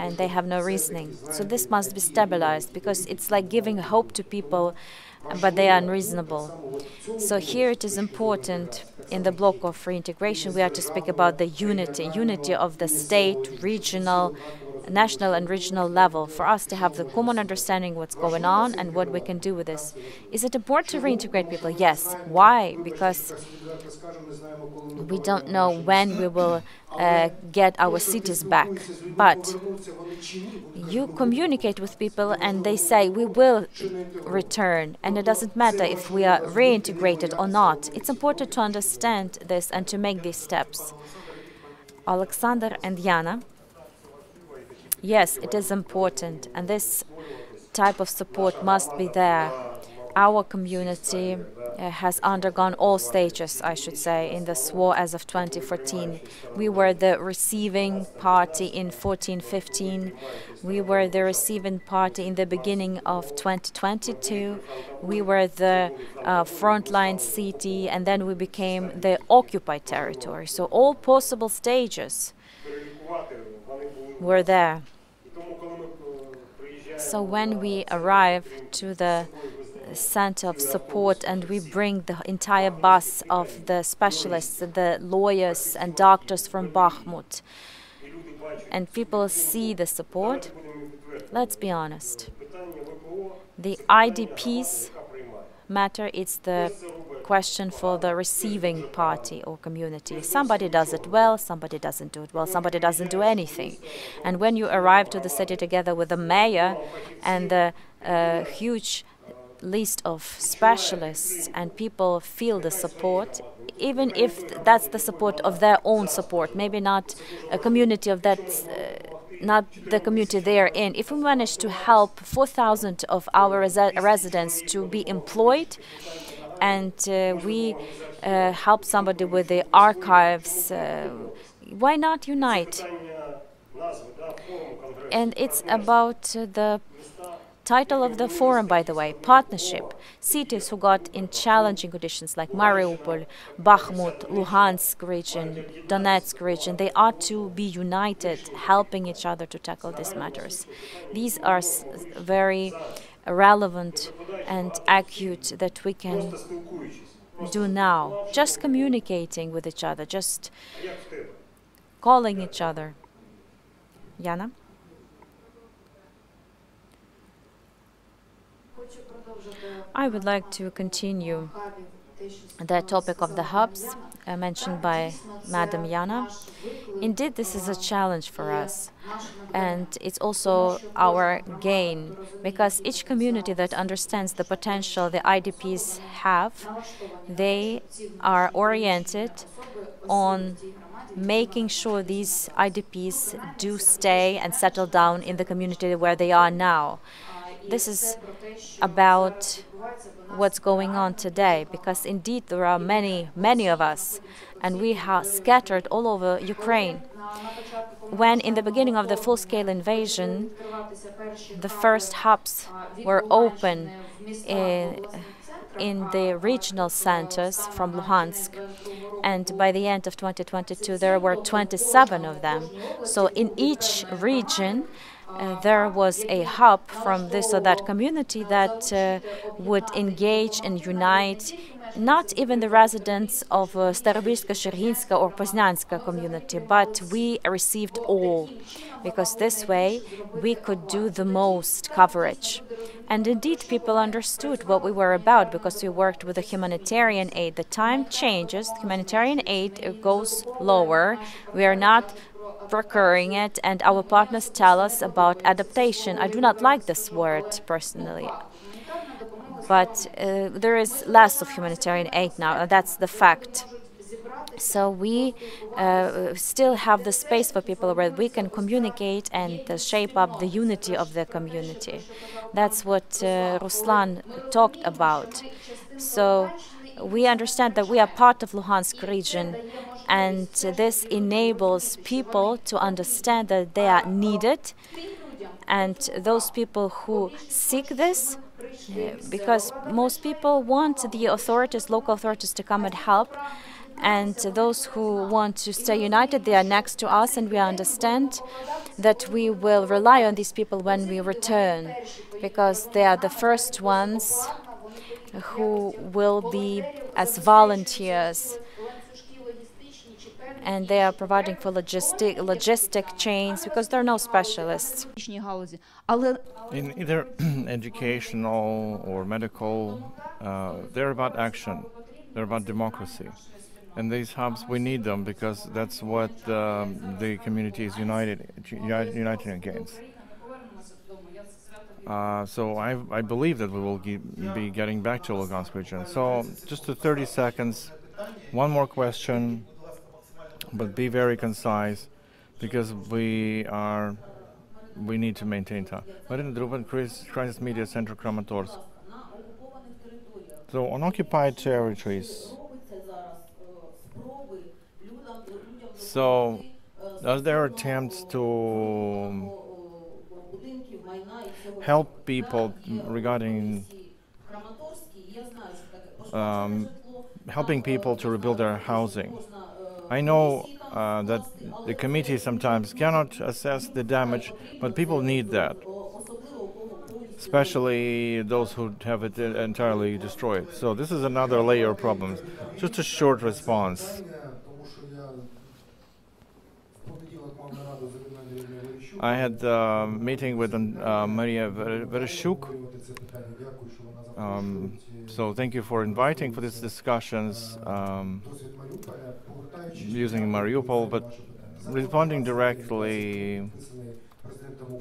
and they have no reasoning. So this must be stabilized, because it's like giving hope to people, but they are unreasonable. So here it is important, in the block of reintegration, we are to speak about the unity of the state, regional, national and regional level, for us to have the common understanding what's going on and what we can do with this. Is it important to reintegrate people? Yes. Why? Because we don't know when we will get our cities back. But you communicate with people and they say, we will return, and it doesn't matter if we are reintegrated or not. It's important to understand this and to make these steps. Oleksandr and Yana. Yes, it is important, and this type of support must be there. Our community has undergone all stages, I should say, in this war as of 2014. We were the receiving party in 14-15. We were the receiving party in the beginning of 2022. We were the frontline city, and then we became the occupied territory. So all possible stages were there. So when we arrive to the center of support and we bring the entire bus of the specialists, the lawyers and doctors from Bakhmut, and people see the support, let's be honest. The IDPs matter, it's the question for the receiving party or community. Somebody does it well, somebody doesn't do it well, somebody doesn't do anything. And when you arrive to the city together with the mayor and the huge list of specialists, and people feel the support, even if that's the support of their own support, maybe not a community of that, not the community they're in. If we manage to help 4,000 of our residents to be employed, and we help somebody with the archives, why not unite? And it's about the title of the forum, by the way, partnership. Cities who got in challenging conditions like Mariupol, Bakhmut, Luhansk region, Donetsk region, they ought to be united, helping each other to tackle these matters. These are very relevant and acute that we can do now. Just communicating with each other, just calling each other. Yana? I would like to continue the topic of the hubs mentioned by Madam Yana. Indeed, this is a challenge for us, and it's also our gain, because each community that understands the potential the IDPs have, they are oriented on making sure these IDPs do stay and settle down in the community where they are now. This is about what's going on today, because indeed there are many of us, and we are scattered all over Ukraine. When in the beginning of the full-scale invasion, the first hubs were open in the regional centers from Luhansk, and by the end of 2022 there were 27 of them. So in each region there was a hub from this or that community that would engage and unite not even the residents of Starobilsk, Shulginka or Poznanska community, but we received all, because this way we could do the most coverage. And indeed people understood what we were about, because we worked with the humanitarian aid. The time changes, humanitarian aid goes lower, we are not procuring it, and our partners tell us about adaptation. I do not like this word personally, but there is less of humanitarian aid now, and that's the fact. So we still have the space for people where we can communicate and shape up the unity of the community. That's what Ruslan talked about. So we understand that we are part of Luhansk region, and this enables people to understand that they are needed, and those people who seek this, because most people want the authorities, local authorities, to come and help, and those who want to stay united, they are next to us, and we understand that we will rely on these people when we return, because they are the first ones who will be as volunteers, and they are providing for logistic chains, because there are no specialists. In either educational or medical, they're about action, they're about democracy. And these hubs, we need them because that's what the community is uniting against. So I believe that we will be getting back to Lugansk region. So just to 30 seconds, one more question, but be very concise, because we need to maintain time. Marina Druban, Crisis Media Center, Kramatorsk. So on occupied territories, so are there attempts to help people regarding helping people to rebuild their housing? I know that the committee sometimes cannot assess the damage, but people need that, especially those who have it entirely destroyed. So this is another layer of problems. Just a short response. I had a meeting with Maria Vereshchuk. So thank you for inviting for these discussions using Mariupol, but responding directly.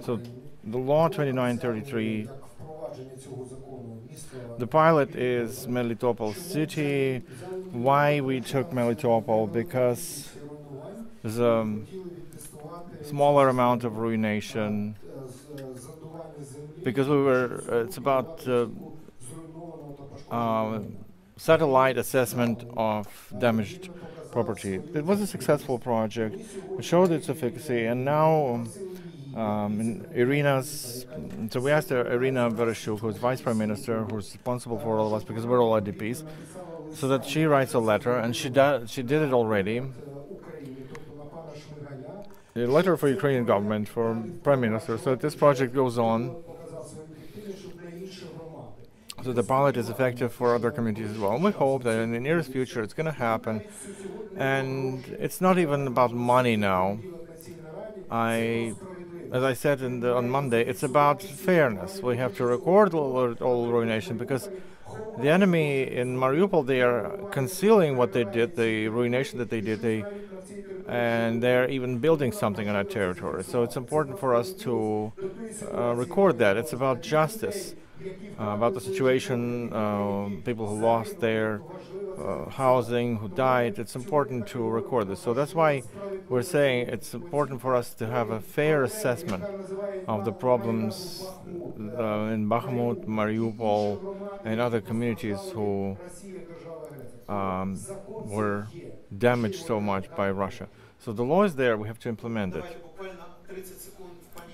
So the law 2933, the pilot is Melitopol city. Why we took Melitopol? Because there's a smaller amount of ruination. Because it's about satellite assessment of damaged property. It was a successful project. It showed its efficacy, and now so we asked Irina Vereshchuk, who's Vice Prime Minister, who's responsible for all of us, because we're all IDPs, so that she writes a letter, and she did it already. A letter for Ukrainian government, for Prime Minister, so that this project goes on, so the pilot is effective for other communities as well. And we hope that in the nearest future it's going to happen. And it's not even about money now. As I said on Monday, it's about fairness. We have to record all ruination, because the enemy in Mariupol, they are concealing what they did, the ruination that they did, and they're even building something on our territory. So it's important for us to record that. It's about justice, about the situation, people who lost their housing, who died. It's important to record this. So that's why we're saying it's important for us to have a fair assessment of the problems in Bakhmut, Mariupol, and other communities who were damaged so much by Russia. So the law is there, we have to implement it.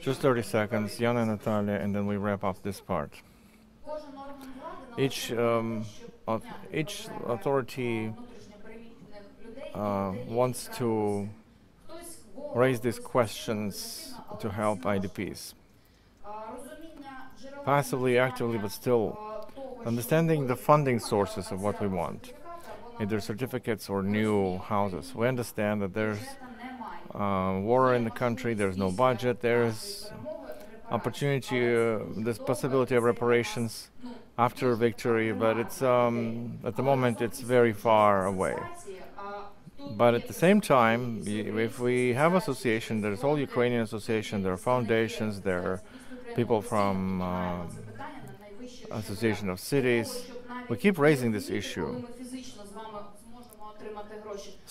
Just 30 seconds, Yana and Natalia, and then we wrap up this part. Each authority wants to raise these questions to help IDPs. Passively, actively, but still understanding the funding sources of what we want, either certificates or new houses. We understand that there's war in the country, there's no budget, there's opportunity, there's possibility of reparations after victory, but it's at the moment it's very far away. But at the same time, if we have association, there's All-Ukrainian Association, there are foundations, there are people from Association of Cities. We keep raising this issue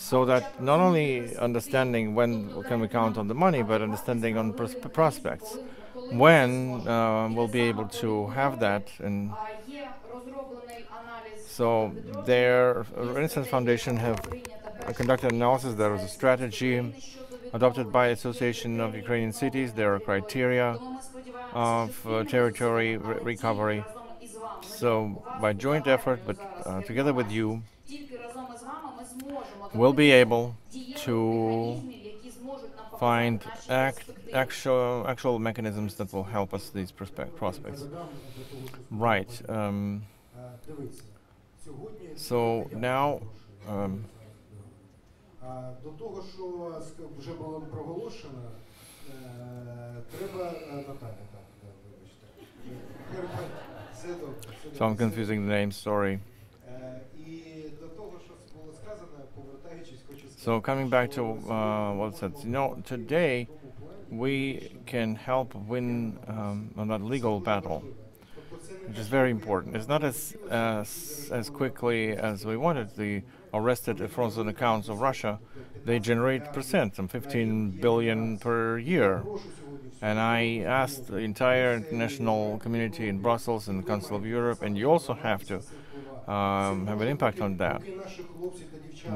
so that not only understanding when can we count on the money, but understanding on prospects. When we'll be able to have that. And so their Renaissance Foundation have conducted analysis. There is a strategy adopted by Association of Ukrainian Cities. There are criteria of territory recovery. So by joint effort, but together with you, we'll be able to find actual mechanisms that will help us these prospects. Right. So now до того, що вже було проголошено, треба Наталя, так, вибачте. Все добре. So I'm confusing the names, sorry. І до того, що було сказано, повертаючись, хочу сказати. So coming back to what it said, today we can help win on that legal battle, which is very important. It's not as quickly as we wanted. The arrested frozen accounts of Russia, they generate percent, some 15 billion per year. And I asked the entire international community in Brussels and the Council of Europe, and you also have to have an impact on that.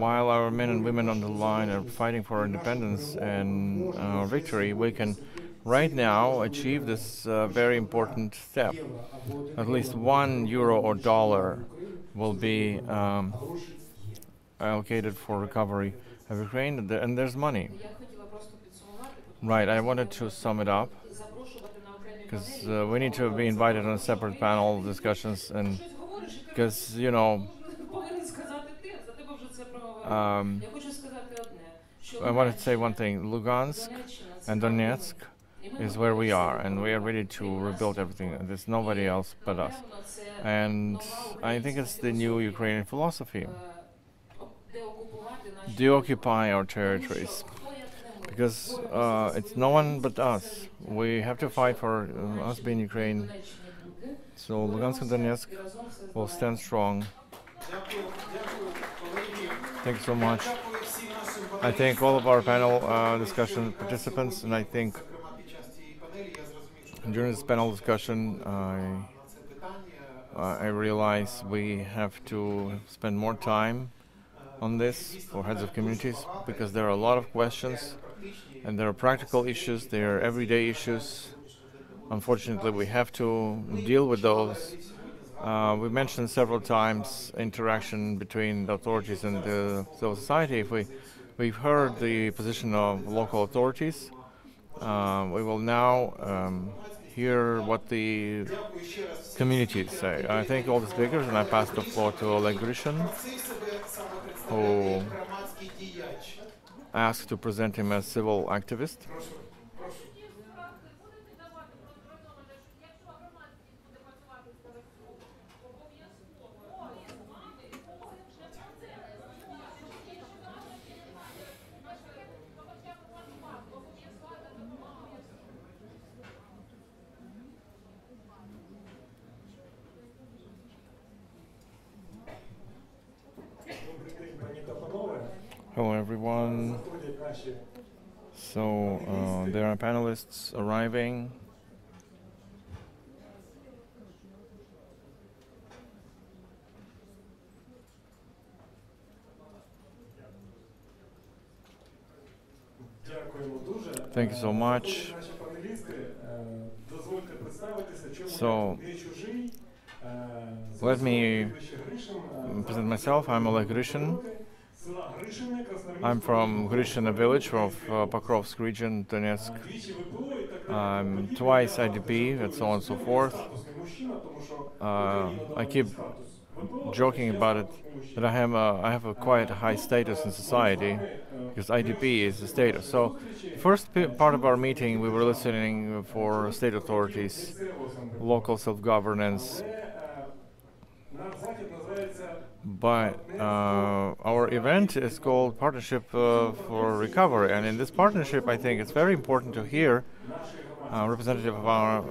While our men and women on the line are fighting for independence and victory, we can right now achieve this very important step. At least €1 or dollar will be allocated for recovery of Ukraine, and there's money. Right, I wanted to sum it up, because we need to be invited on separate panel discussions, and because, I wanted to say one thing. Luhansk and Donetsk is where we are, and we are ready to rebuild everything. There's nobody else but us. And I think it's the new Ukrainian philosophy. Deoccupy our territories, because it's no one but us. We have to fight for us being Ukraine. So Luhansk and Donetsk will stand strong. Thank you so much. I thank all of our panel discussion participants, and I think during this panel discussion I realize we have to spend more time on this for heads of communities, because there are a lot of questions and there are practical issues, there are everyday issues. Unfortunately, we have to deal with those. We mentioned several times interaction between the authorities and the civil society. We've heard the position of local authorities. We will now hear what the communities say. I thank all the speakers, and I pass the floor to Oleksiy, who asked to present him as civil activist. Hello everyone. So there are panelists arriving. Thank you so much. So let me present myself. I'm Oleksiy. I'm from Grishina village of Pokrovsk region, Donetsk. I'm twice IDP, and so on and so forth. I keep joking about it, that I have a quite high status in society, because IDP is a status. So, first part of our meeting, we were listening for state authorities, local self-governance. But our event is called Partnership for Recovery, and in this partnership, I think it's very important to hear representative of our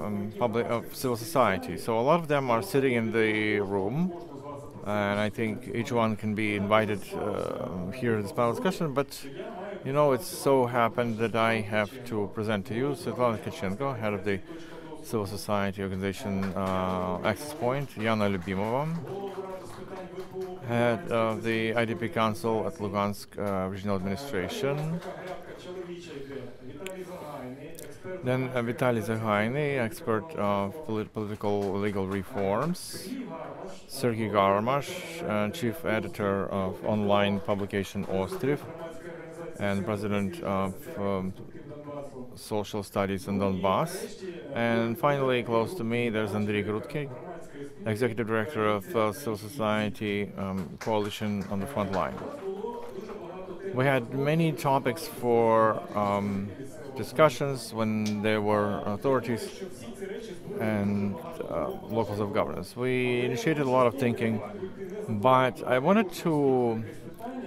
civil society. So a lot of them are sitting in the room, and I think each one can be invited here in this panel discussion, but you know, it's so happened that I have to present to you Svitlana TKACHENKO, head of the civil society organization Access Point, Yana LYUBIMOVA, head of the IDP Council at Luhansk Regional Administration, then Vitaly Zahainy, expert of political legal reforms, Serhiy Chief editor of online publication Ostriv, and president of Social Studies in Donbass. And finally, close to me, there's Andrei Grudky, executive director of Civil Society Coalition on the Front Line. We had many topics for discussions when there were authorities and locals of governance. We initiated a lot of thinking, but I wanted to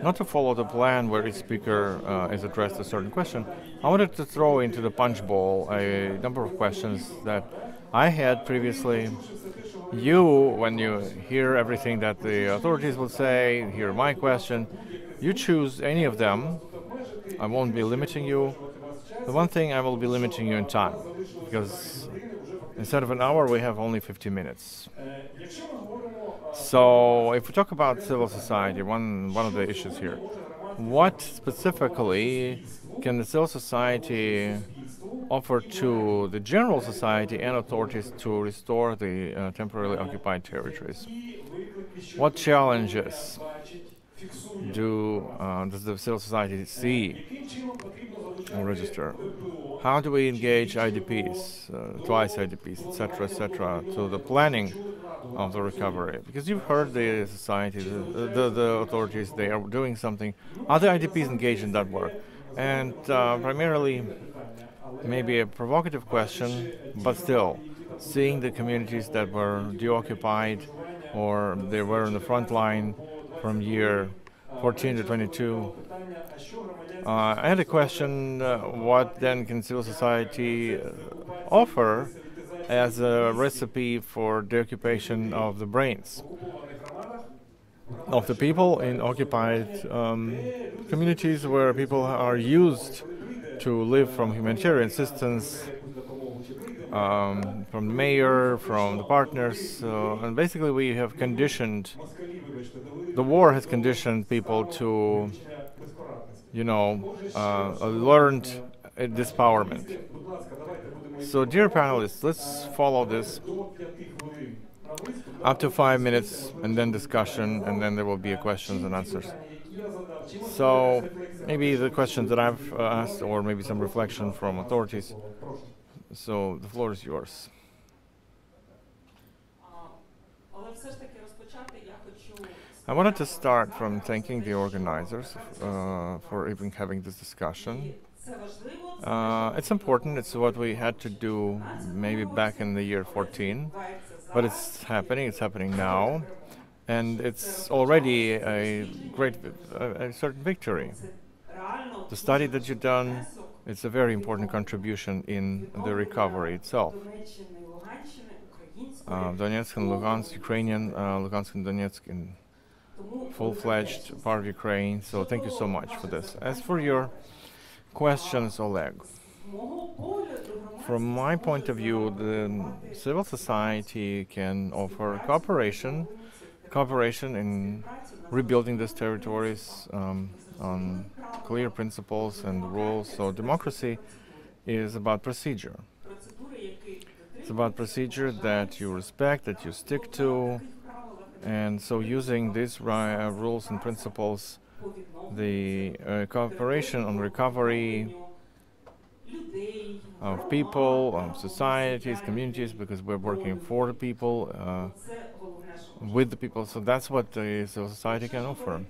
not to follow the plan where each speaker is addressed a certain question. I wanted to throw into the punch bowl a number of questions that I had previously. You, when you hear everything that the authorities will say, hear my question, you choose any of them. I won't be limiting you. The one thing, I will be limiting you in time, because instead of an hour, we have only 50 minutes. So if we talk about civil society, one of the issues here, what specifically can the civil society offer to the general society and authorities to restore the temporarily occupied territories? What challenges does the civil society see or register? How do we engage IDPs, twice IDPs, etc., to the planning of the recovery? Because you've heard the society, the authorities, they are doing something. Are the IDPs engaged in that work? And primarily, maybe a provocative question, but still, seeing the communities that were deoccupied or they were in the front line from year 14 to 22. I had a question, what then can civil society offer as a recipe for the occupation of the brains of the people in occupied communities where people are used to live from humanitarian assistance, from the mayor, from the partners, and basically we have conditioned, the war has conditioned people to, you know, learned disempowerment. So dear panelists, let's follow this up to 5 minutes and then discussion, and then there will be a questions and answers. So maybe the questions that I've asked, or maybe some reflection from authorities. So the floor is yours. I wanted to start from thanking the organizers for even having this discussion. It's important, it's what we had to do maybe back in the year 14, but it's happening now, and it's already a great, a certain victory. The study that you've done, it's a very important contribution in the recovery itself. Donetsk and Luhansk, Ukrainian, Luhansk and Donetsk in full-fledged part of Ukraine, so thank you so much for this. As for your questions, Oleg, from my point of view, the civil society can offer cooperation in rebuilding these territories on clear principles and rules. So democracy is about procedure. It's about procedure that you respect, that you stick to, and so using these rules and principles, the cooperation on recovery of people, of societies, communities, because we're working for the people, with the people, so that's what the civil society can offer.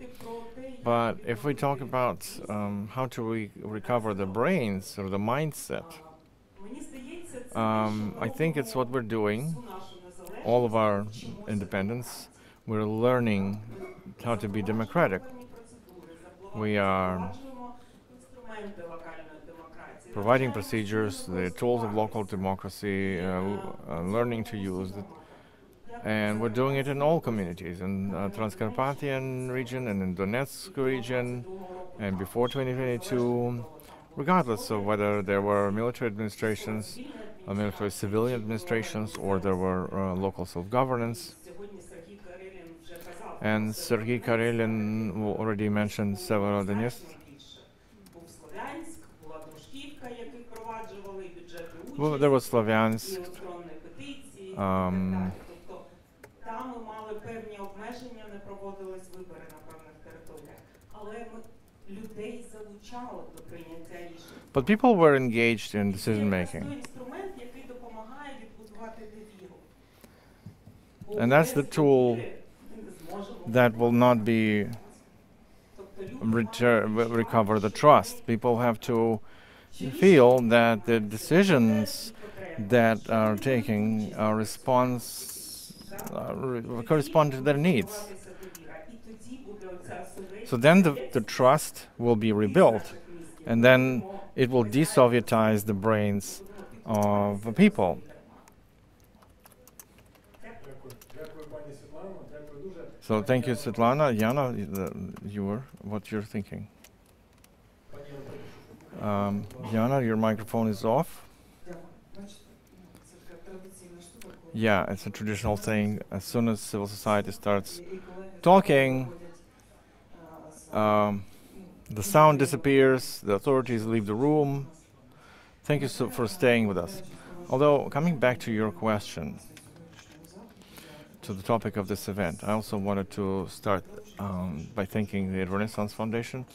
But if we talk about how to recover the brains or the mindset, I think it's what we're doing, all of our independence. We're learning how to be democratic. We are providing procedures, the tools of local democracy, learning to use it. And we're doing it in all communities, in Transcarpathian region and in Donetsk region, and before 2022, regardless of whether there were military administrations, military civilian administrations, or there were local self-governance. And Serhiy Karelin already mentioned Severodonetsk. Well, there was Slavyansk. But people were engaged in decision making. And that's the tool that will not be recover the trust. People have to feel that the decisions that are taking are correspond to their needs. So then the trust will be rebuilt, and then it will de-Sovietize the brains of the people. So thank you, Svitlana. Yana, what you're thinking? Yana, your microphone is off. Yeah, it's a traditional thing. As soon as civil society starts talking, the sound disappears, the authorities leave the room. Thank you for staying with us. Although, coming back to your question, to the topic of this event, I also wanted to start by thanking the Renaissance Foundation.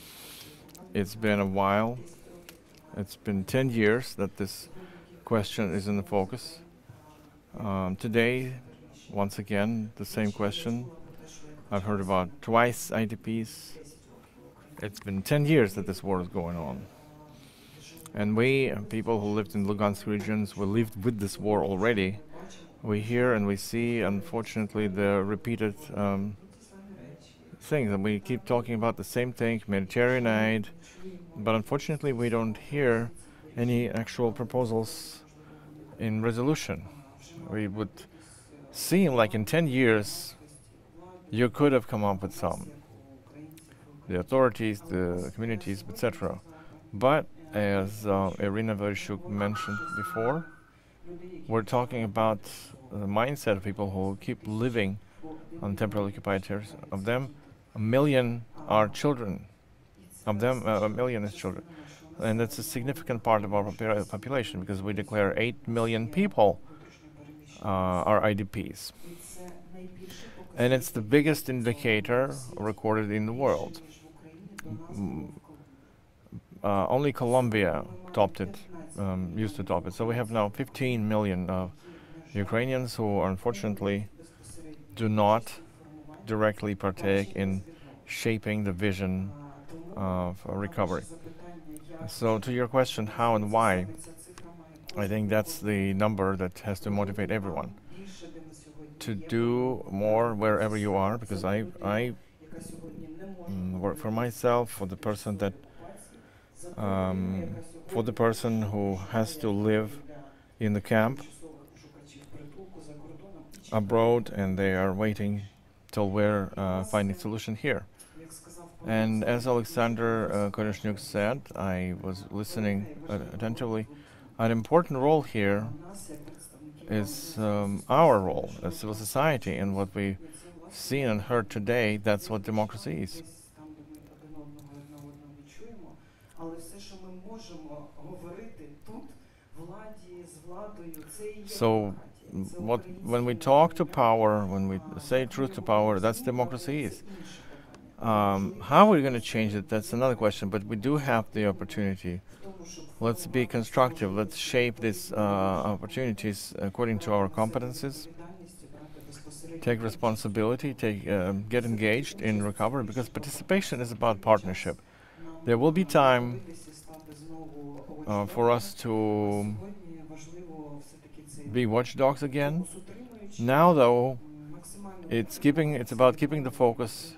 It's been a while. It's been 10 years that this question is in the focus. Today, once again, the same question. I've heard about twice IDPs. It's been 10 years that this war is going on. And we, people who lived in Luhansk regions, we lived with this war already. We hear and we see, unfortunately, the repeated things. And we keep talking about the same thing, humanitarian aid. But unfortunately, we don't hear any actual proposals in resolution. We would seem like in 10 years, you could have come up with some. The authorities, the communities, etc. But as Irina LYUBIMOVA mentioned before, we're talking about the mindset of people who keep living on temporarily occupied territories. Of them, 1 million are children. Of them, 1 million is children. And that's a significant part of our population, because we declare 8 million people are IDPs. And it's the biggest indicator recorded in the world. Only Colombia topped it, used to top it. So we have now 15 million Ukrainians who unfortunately do not directly partake in shaping the vision of recovery. So to your question, how and why, I think that's the number that has to motivate everyone to do more wherever you are, because I work for myself, for the person that who has to live in the camp abroad, and they are waiting till we're finding solution here. And as Oleksandr Koreshnyuk said, I was listening attentively. An important role here is our role as civil society, and what we've seen and heard today, that's what democracy is. So when we talk to power, when we say truth to power, that's democracy is. How are we going to change it? That's another question, but we do have the opportunity. Let's be constructive. Let's shape these opportunities according to our competences. Take responsibility, get engaged in recovery, because participation is about partnership. There will be time for us to be watchdogs again. Now, though, it's about keeping the focus,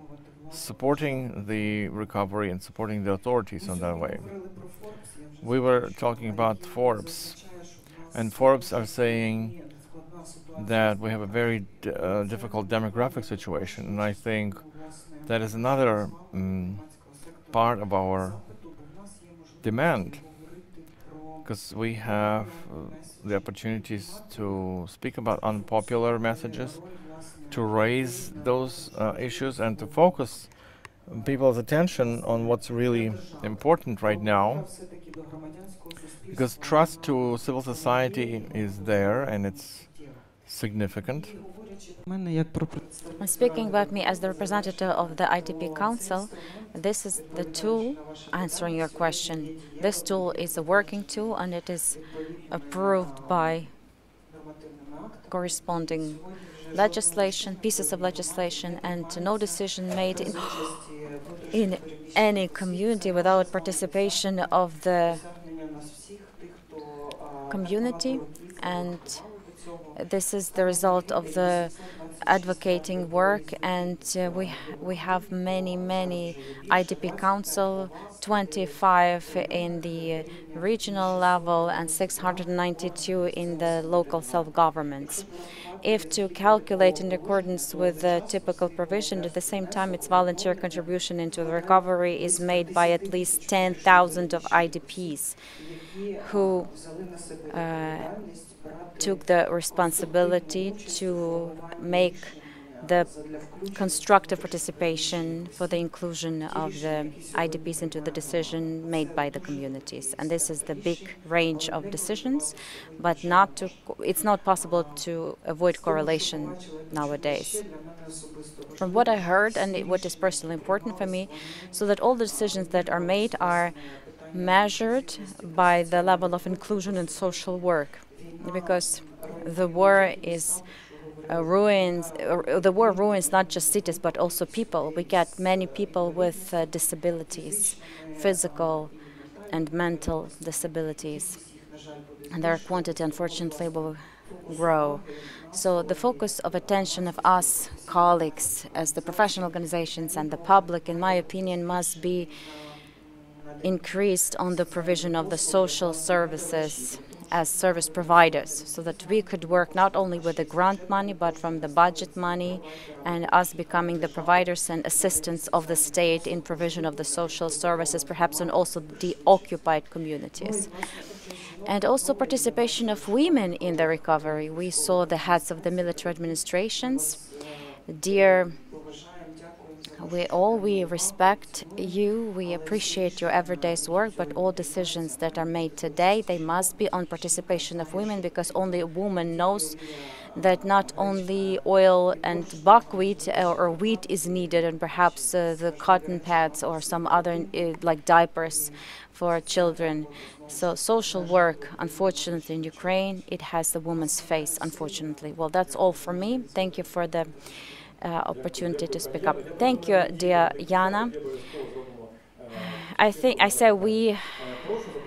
supporting the recovery and supporting the authorities on that way. We were talking about Forbes, and Forbes are saying that we have a very difficult demographic situation, and I think that is another part of our demand, because we have the opportunities to speak about unpopular messages, to raise those issues, and to focus people's attention on what's really important right now, because trust to civil society is there and it's significant. Speaking about me as the representative of the IDP Council, this is the tool answering your question. This tool is a working tool and it is approved by corresponding legislation, pieces of legislation, and no decision made in any community without participation of the community, and this is the result of the advocating work, and we have many IDP council, 25 in the regional level and 692 in the local self-governments. If to calculate in accordance with the typical provision, at the same time its volunteer contribution into the recovery is made by at least 10,000 of IDPs who took the responsibility to make the constructive participation for the inclusion of the IDPs into the decision made by the communities. And this is the big range of decisions, but it's not possible to avoid correlation nowadays. From what I heard and what is personally important for me, so that all the decisions that are made are measured by the level of inclusion in social work, because the war is the war ruins not just cities but also people. We get many people with disabilities, physical and mental disabilities, and their quantity unfortunately will grow. So the focus of attention of us colleagues as the professional organizations and the public, in my opinion, must be increased on the provision of the social services as service providers, so that we could work not only with the grant money but from the budget money, and us becoming the providers and assistants of the state in provision of the social services, perhaps, and also the occupied communities. And also participation of women in the recovery. We saw the heads of the military administrations. Dear, we respect you, we appreciate your everyday's work, but all decisions that are made today, they must be on participation of women, because only a woman knows that not only oil and buckwheat or wheat is needed, and perhaps the cotton pads or some other like diapers for children. So social work, unfortunately, in Ukraine, it has the woman's face, unfortunately. Well, that's all for me. Thank you for the opportunity to speak up. Thank you, dear Yana. I think I say we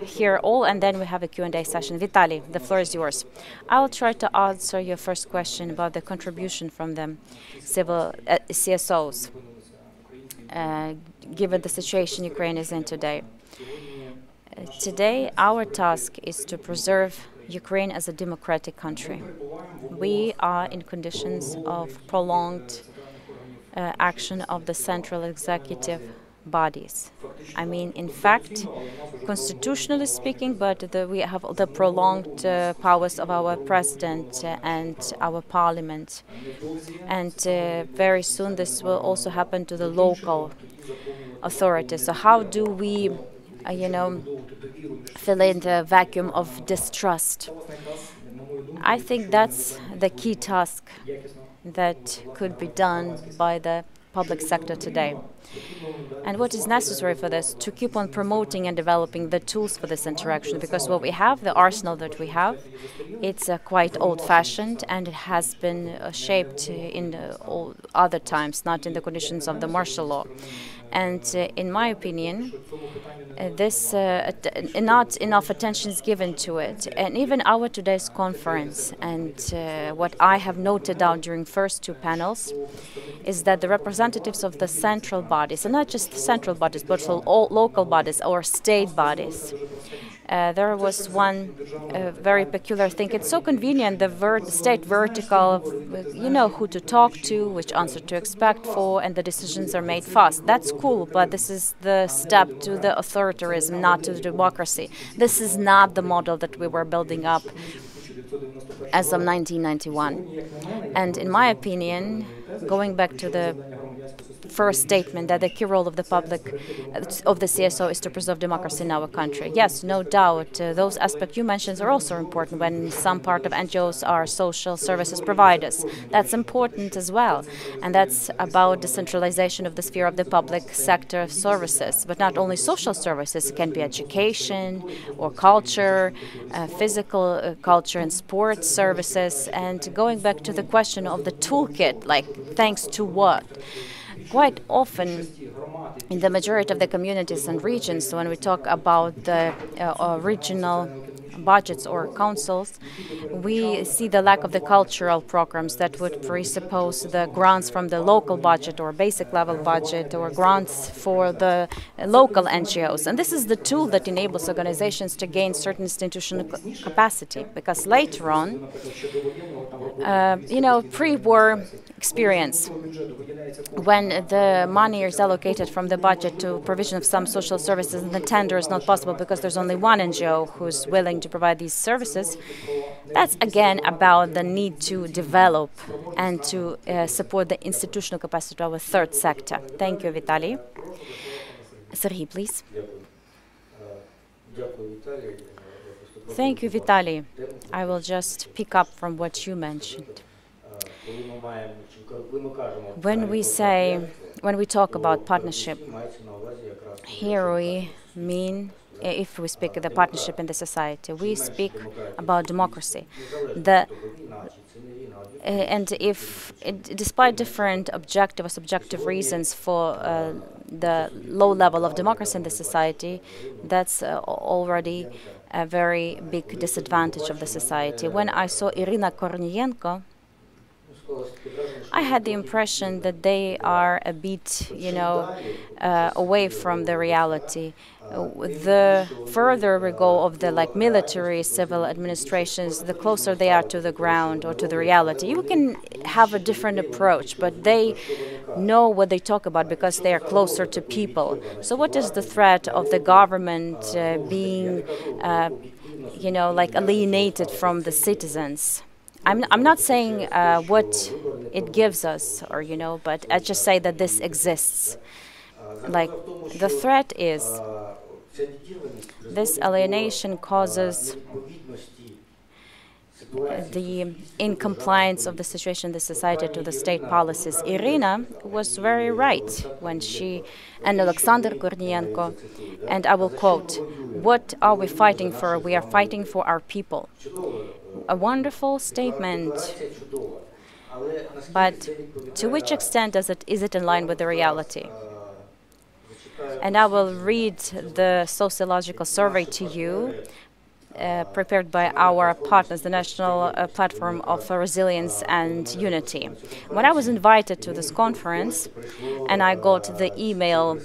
hear all, and then we have a Q&A session. Vitaly, the floor is yours. I'll try to answer your first question about the contribution from the civil CSOs, given the situation Ukraine is in today. Today, our task is to preserve Ukraine as a democratic country. We are in conditions of prolonged action of the central executive bodies. I mean, in fact, constitutionally speaking, but we have the prolonged powers of our president and our parliament. And very soon this will also happen to the local authorities. So how do we fill in the vacuum of distrust? I think that's the key task that could be done by the public sector today. And what is necessary for this? To keep on promoting and developing the tools for this interaction, because what we have, the arsenal that we have, it's quite old-fashioned, and it has been shaped in all other times, not in the conditions of the martial law. And in my opinion, not enough attention is given to it. And even our today's conference, and what I have noted down during first two panels, is that the representatives of the central bodies, and not just the central bodies, but all local bodies or state bodies, there was one very peculiar thing. It's so convenient, the state vertical, you know who to talk to, which answer to expect for, and the decisions are made fast. That's cool, but this is the step to the authoritarianism, not to the democracy. This is not the model that we were building up as of 1991. And in my opinion, going back to the first statement that the key role of the public, of the CSO, is to preserve democracy in our country. Yes, no doubt, those aspects you mentioned are also important when some part of NGOs are social services providers. That's important as well. And that's about decentralization of the sphere of the public sector services. But not only social services, it can be education or culture, physical culture and sports services. And going back to the question of the toolkit, like thanks to what? Quite often, in the majority of the communities and regions, when we talk about the regional budgets or councils, we see the lack of the cultural programs that would presuppose the grants from the local budget or basic level budget or grants for the local NGOs. And this is the tool that enables organizations to gain certain institutional capacity, because later on, you know, pre-war experience, when the money is allocated from the budget to provision of some social services and the tender is not possible because there's only one NGO who's willing to provide these services, that's again about the need to develop and to support the institutional capacity of a third sector. Thank you, Vitaly. Serhiy, please. Thank you, Vitaly. I will just pick up from what you mentioned. When we talk about partnership, here we mean, if we speak of the partnership in the society, we speak about democracy. And despite different objective or subjective reasons for the low level of democracy in the society, that's already a very big disadvantage of the society. When I saw Irina Kornienko, I had the impression that they are a bit, you know, away from the reality. The further we go of the military, civil administrations, the closer they are to the ground or to the reality. You can have a different approach, but they know what they talk about because they are closer to people. So what is the threat of the government being, you know, alienated from the citizens? I'm not saying what it gives us, or, you know, but I just say that this exists. The threat is this alienation causes the incompliance of the situation in the society to the state policies. Irina was very right when she, and Oleksandr Kornienko, and I will quote, "What are we fighting for? We are fighting for our people." A wonderful statement, but to which extent is it in line with the reality? And I will read the sociological survey to you, prepared by our partners, the National Platform of Resilience and Unity. When I was invited to this conference, and I got the email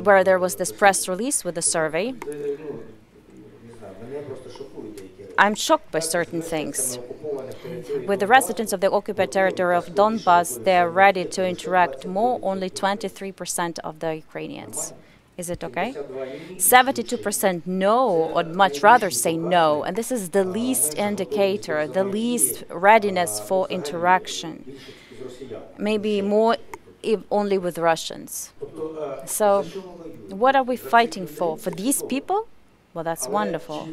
where there was this press release with the survey, I'm shocked by certain things. With the residents of the occupied territory of Donbas, they are ready to interact more, only 23% of the Ukrainians. Is it okay? 72% no, or much rather say no. And this is the least indicator, the least readiness for interaction. Maybe more if only with Russians. So what are we fighting for? For these people? Well, that's wonderful.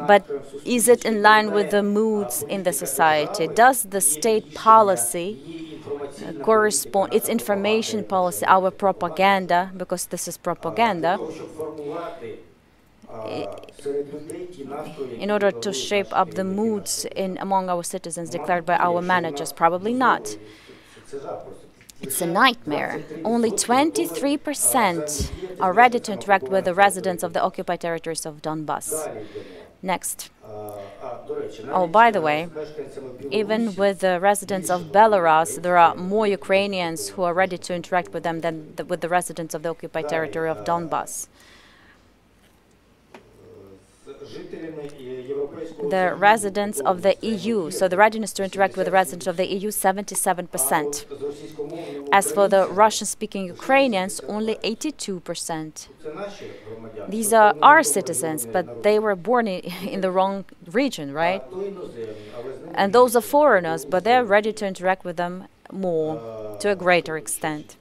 But is it in line with the moods in the society? Does the state policy correspond, its information policy, our propaganda, because this is propaganda, in order to shape up the moods among our citizens declared by our managers? Probably not. It's a nightmare. Only 23% are ready to interact with the residents of the occupied territories of Donbas. Next. Oh, by the way, even with the residents of Belarus, there are more Ukrainians who are ready to interact with them than with the residents of the occupied territory of Donbas. the residents of the EU. So the readiness to interact with the residents of the EU, 77%. As for the Russian-speaking Ukrainians, only 82%. These are our citizens, but they were born in the wrong region, right? And those are foreigners, but they're ready to interact with them more, to a greater extent.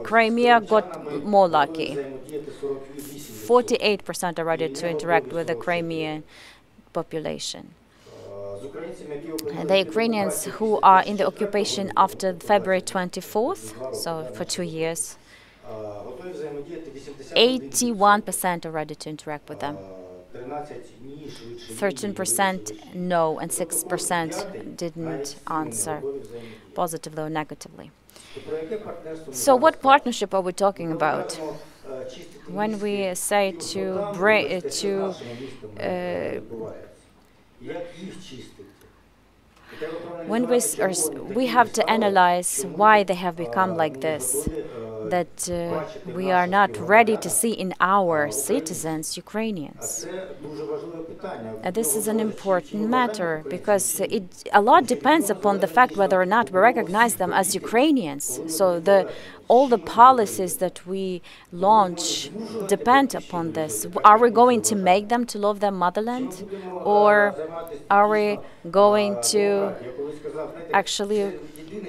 Crimea got more lucky. 48% are ready to interact with the Crimean population. The Ukrainians who are in the occupation after February 24th, so for 2 years, 81% are ready to interact with them. 13% no, and 6% didn't answer positively or negatively. So what partnership are we talking about? When we say we have to analyze why they have become like this, that we are not ready to see in our citizens Ukrainians. This is an important matter because a lot depends upon the fact whether or not we recognize them as Ukrainians. So all the policies that we launch depend upon this. Are we going to make them to love their motherland, or are we going to actually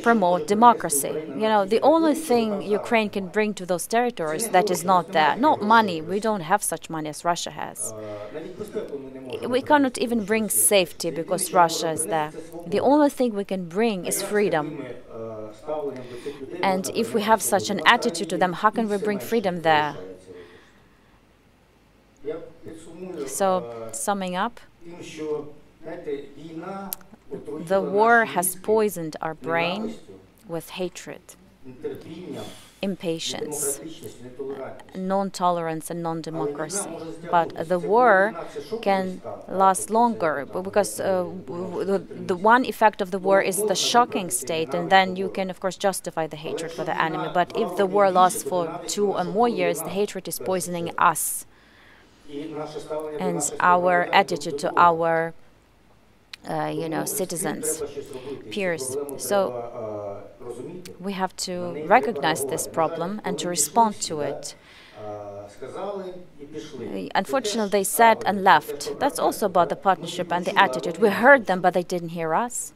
promote democracy? You know, the only thing Ukraine can bring to those territories that is not there, not money. We don't have such money as Russia has. We cannot even bring safety because Russia is there. The only thing we can bring is freedom. And if we have such an attitude to them, how can we bring freedom there? So, summing up, the war has poisoned our brain with hatred, impatience, non-tolerance and non-democracy. But the war can last longer because the one effect of the war is the shocking state, and then you can, of course, justify the hatred for the enemy. But if the war lasts for 2 or more years, the hatred is poisoning us and our attitude to our citizens, peers. So we have to recognize this problem and to respond to it. Unfortunately, they said and left. That's also about the partnership and the attitude. We heard them, but they didn't hear us.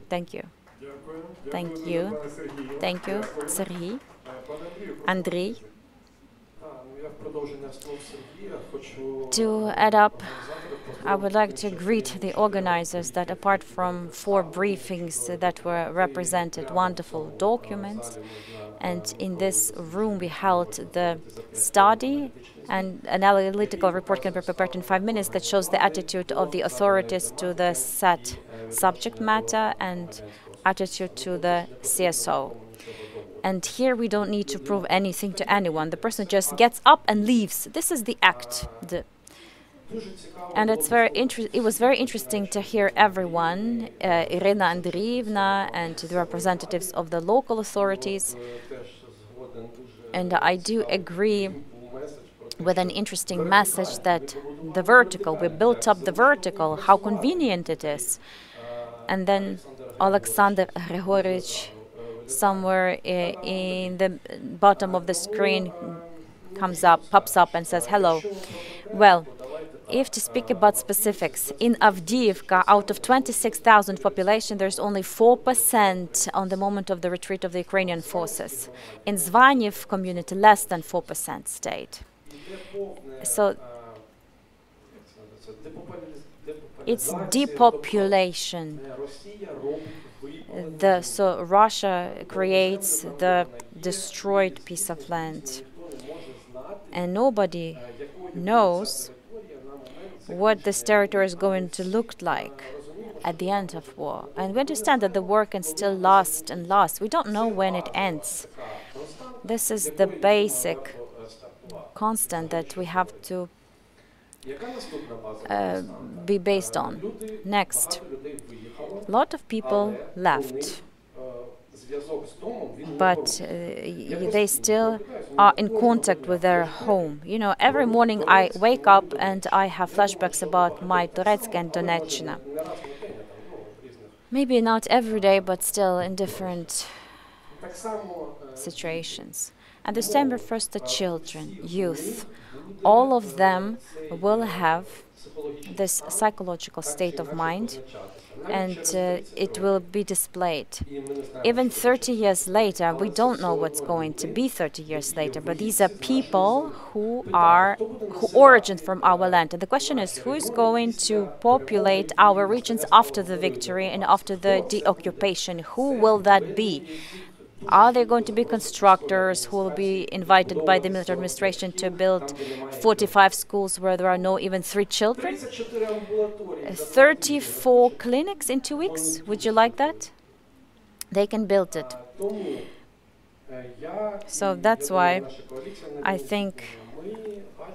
Thank you. Thank you. Thank you, Serhiy. Andriy. To add up, I would like to greet the organizers that apart from 4 briefings that were represented, wonderful documents, and in this room we held the study, and an analytical report can be prepared in 5 minutes that shows the attitude of the authorities to the set subject matter and attitude to the CSO. And here we don't need to prove anything to anyone. The person just gets up and leaves. This is the act. And it was very interesting to hear everyone, Irina Andreevna and the representatives of the local authorities. And I do agree with an interesting message that the vertical, we built up the vertical, how convenient it is. And then Oleksandr Grigorovich, somewhere in the bottom of the screen, pops up and says, hello. Well, if to speak about specifics, in Avdiivka, out of 26,000 population, there's only 4% on the moment of the retreat of the Ukrainian forces. In Zvanyiv community, less than 4% stayed. So it's depopulation. So Russia creates the destroyed piece of land, and nobody knows what this territory is going to look like at the end of war. And we understand that the war can still last and last. We don't know when it ends. This is the basic constant that we have to be based on. Next, a lot of people left, but they still are in contact with their home. You know, every morning I wake up and I have flashbacks about my Turetsk and Donetchina. Maybe not every day, but still in different situations. And the same refers to children, youth. All of them will have this psychological state of mind, and it will be displayed. Even 30 years later, we don't know what's going to be 30 years later, but these are people who origin from our land. And the question is, who is going to populate our regions after the victory and after the deoccupation? Who will that be? Are there going to be constructors who will be invited by the military administration to build 45 schools where there are no even 3 children? 34 clinics in 2 weeks? Would you like that? They can build it. So that's why I think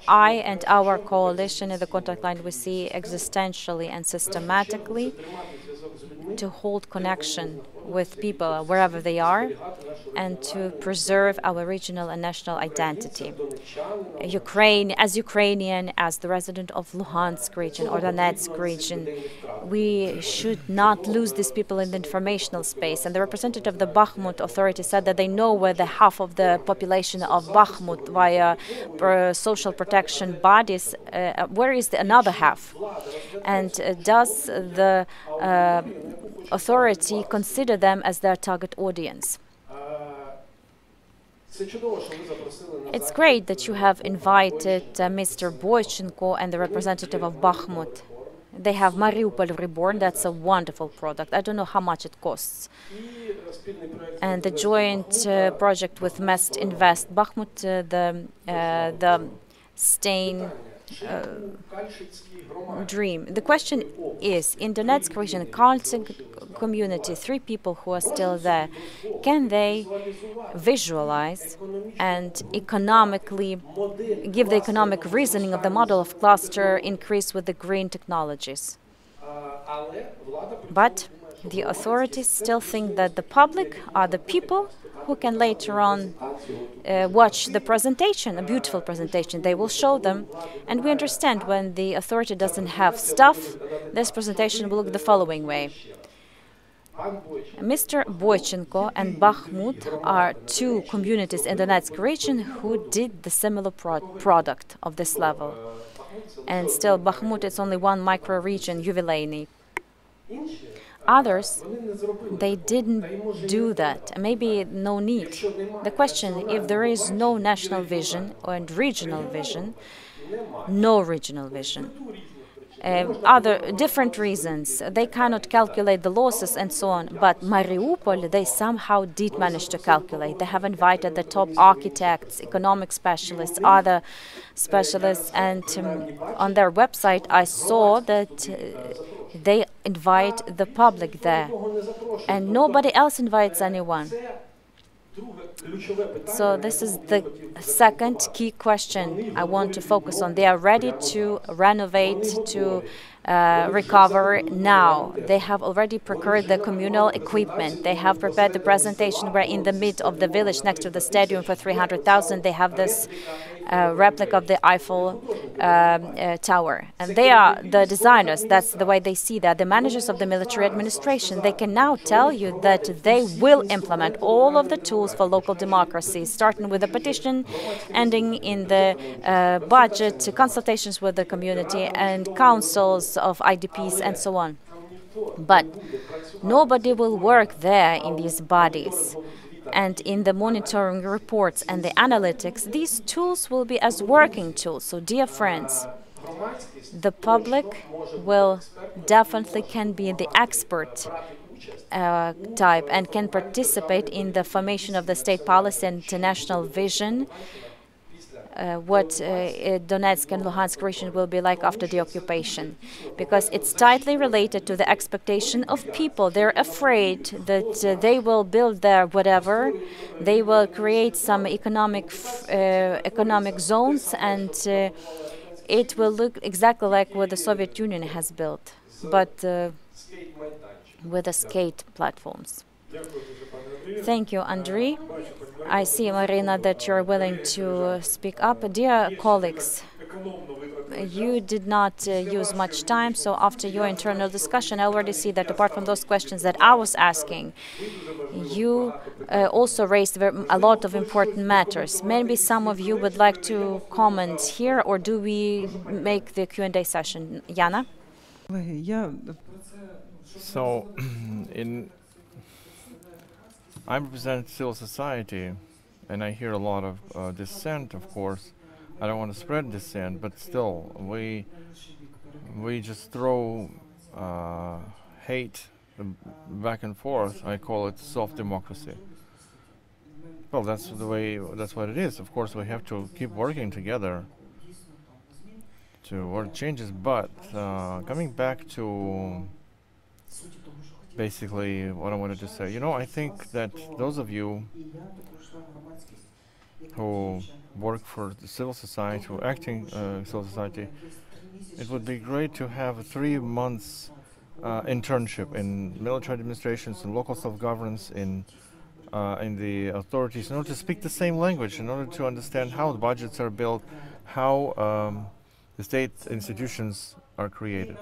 I and our coalition in the contact line we see existentially and systematically to hold connection with people wherever they are and to preserve our regional and national identity. As Ukrainian, as the resident of Luhansk region or Donetsk region, we should not lose these people in the informational space. And the representative of the Bakhmut authority said that they know where the half of the population of Bakhmut via social protection bodies, where is the another half? And does the authority consider them as their target audience? It's great that you have invited Mr. BOYCHENKO and the representative of Bakhmut. They have Mariupol Reborn. That's a wonderful product. I don't know how much it costs. And the joint project with Mest Invest Bakhmut, the stain dream. The question is, in Donetsk region, Kaltzik community, 3 people who are still there, can they visualize and economically give the economic reasoning of the model of cluster increase with the green technologies? But the authorities still think that the public are the people who can later on watch the presentation, a beautiful presentation. They will show them. And we understand when the authority doesn't have stuff, this presentation will look the following way. Mr. BOYCHENKO and Bakhmut are 2 communities in the Donetsk region who did the similar product of this level. And still, Bakhmut is only 1 micro-region, Yubileyny. Others, they didn't do that. Maybe no need. The question, if there is no national vision and regional vision, no regional vision. Other different reasons, they cannot calculate the losses and so on, but Mariupol, they somehow did manage to calculate. They have invited the top architects, economic specialists, other specialists, and on their website I saw that they invite the public there, and nobody else invites anyone. So this is the second key question I want to focus on. They are ready to renovate, to recover now. They have already procured the communal equipment. They have prepared the presentation where in the mid of the village next to the stadium for 300,000 they have this replica of the Eiffel Tower. And they are the designers. That's the way they see that. The managers of the military administration, they can now tell you that they will implement all of the tools for local democracy, starting with a petition, ending in the budget, consultations with the community and councils of IDPs and so on. But nobody will work there in these bodies. And in the monitoring reports and the analytics, these tools will be as working tools. So, dear friends, the public will definitely can be the expert type and can participate in the formation of the state policy and international vision, what Donetsk and Luhansk region will be like after the occupation, because it's tightly related to the expectation of people. They're afraid that they will build their whatever, they will create some economic zones, and it will look exactly like what the Soviet Union has built, but with the skate platforms. Thank you, Andrei. I see, Marina, that you're willing to speak up. Dear colleagues, you did not use much time, so after your internal discussion, I already see that apart from those questions that I was asking, you also raised a lot of important matters. Maybe some of you would like to comment here, or do we make the Q&A session? Yana? So, I represent civil society, and I hear a lot of dissent, of course. I don't want to spread dissent, but still, we just throw hate back and forth. I call it soft democracy. Well, that's what it is. Of course, we have to keep working together to work changes, but coming back to basically what I wanted to say, I think that those of you who work for the civil society, who acting civil society, it would be great to have a 3 months internship in military administrations and local self-governance in the authorities in order to speak the same language, in order to understand how the budgets are built, how the state institutions are created.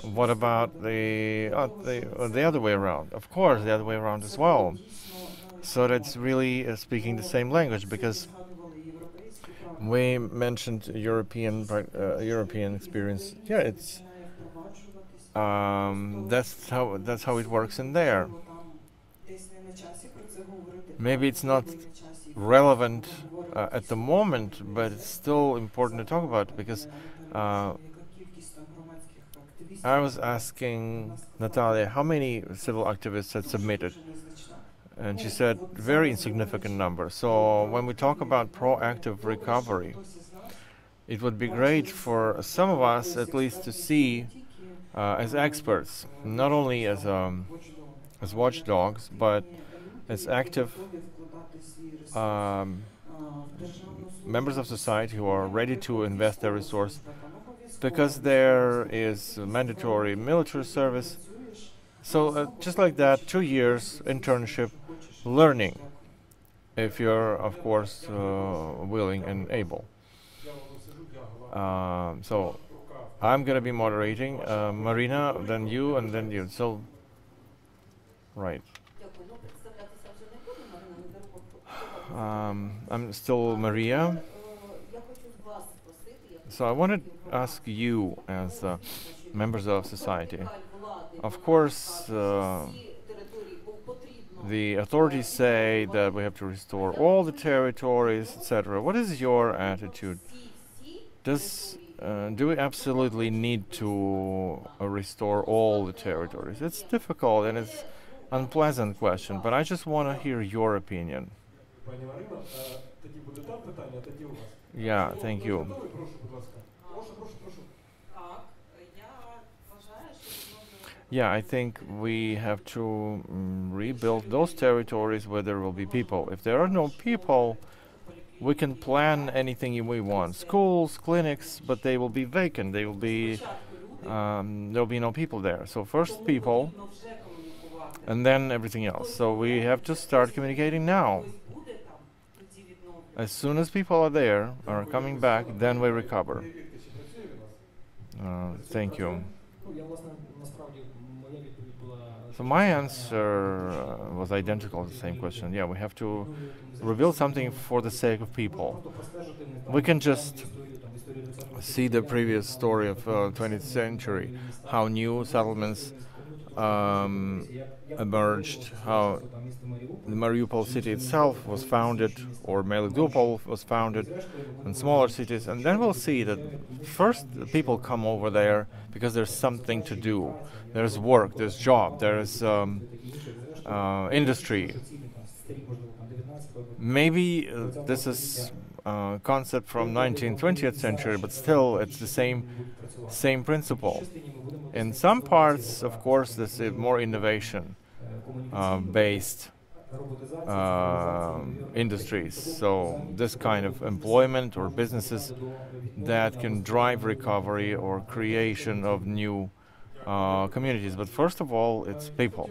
What about the other way around? Of course, the other way around as well. So that's really speaking the same language, because we mentioned European experience. Yeah, it's that's how it works in there. Maybe it's not relevant at the moment, but it's still important to talk about, because I was asking Natalia how many civil activists had submitted, and she said very insignificant number. So when we talk about proactive recovery, it would be great for some of us at least to see as experts, not only as watchdogs, but as active members of society who are ready to invest their resource, because there is mandatory military service. So just like that, 2 years internship, learning, if you're of course willing and able. So I'm gonna be moderating, Marina, then you, and then you. So, right. I'm still Maria. So I want to ask you, as members of society, of course, the authorities say that we have to restore all the territories, etc. What is your attitude? Do we absolutely need to restore all the territories? It's difficult and it's an unpleasant question, but I just want to hear your opinion. Yeah, thank you. Yeah, I think we have to rebuild those territories where there will be people. If there are no people, we can plan anything we want. Schools, clinics, but they will be vacant. They will be, there will be no people there. So first people, and then everything else. So we have to start communicating now. As soon as people are there, are coming back, then we recover. Thank you. So my answer was identical to the same question. Yeah, we have to rebuild something for the sake of people. We can just see the previous story of 20th century, how new settlements emerged, how the Mariupol city itself was founded, or Melitopol was founded, and smaller cities, and then we'll see that first people come over there because there's something to do. There's work, there's job, there's industry. Maybe this is a concept from 19th, 20th century, but still it's the same principle. In some parts, of course, this is more innovation based industries. So this kind of employment or businesses that can drive recovery or creation of new communities, but first of all, it's people.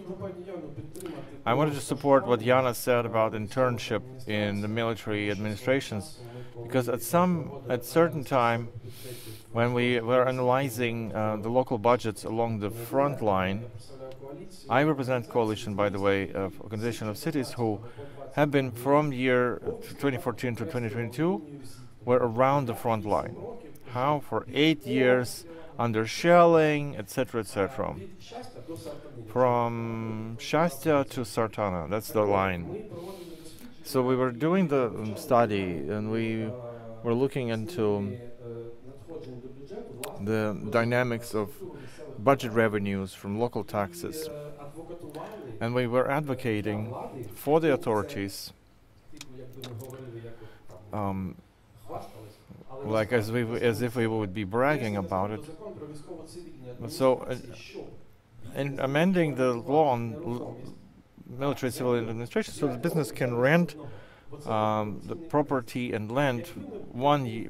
I wanted to support what Yana said about internship in the military administrations, because at certain time, when we were analyzing the local budgets along the front line, I represent coalition, by the way, of organization of cities who have been from year 2014 to 2022 were around the front line. How? For 8 years under shelling, etc., etc. From Shastya to Sartana, that's the line. So we were doing the study, and we were looking into the dynamics of budget revenues from local taxes. And we were advocating for the authorities, like as if we would be bragging about it. So, in amending the law on military civilian administration, so the business can rent the property and land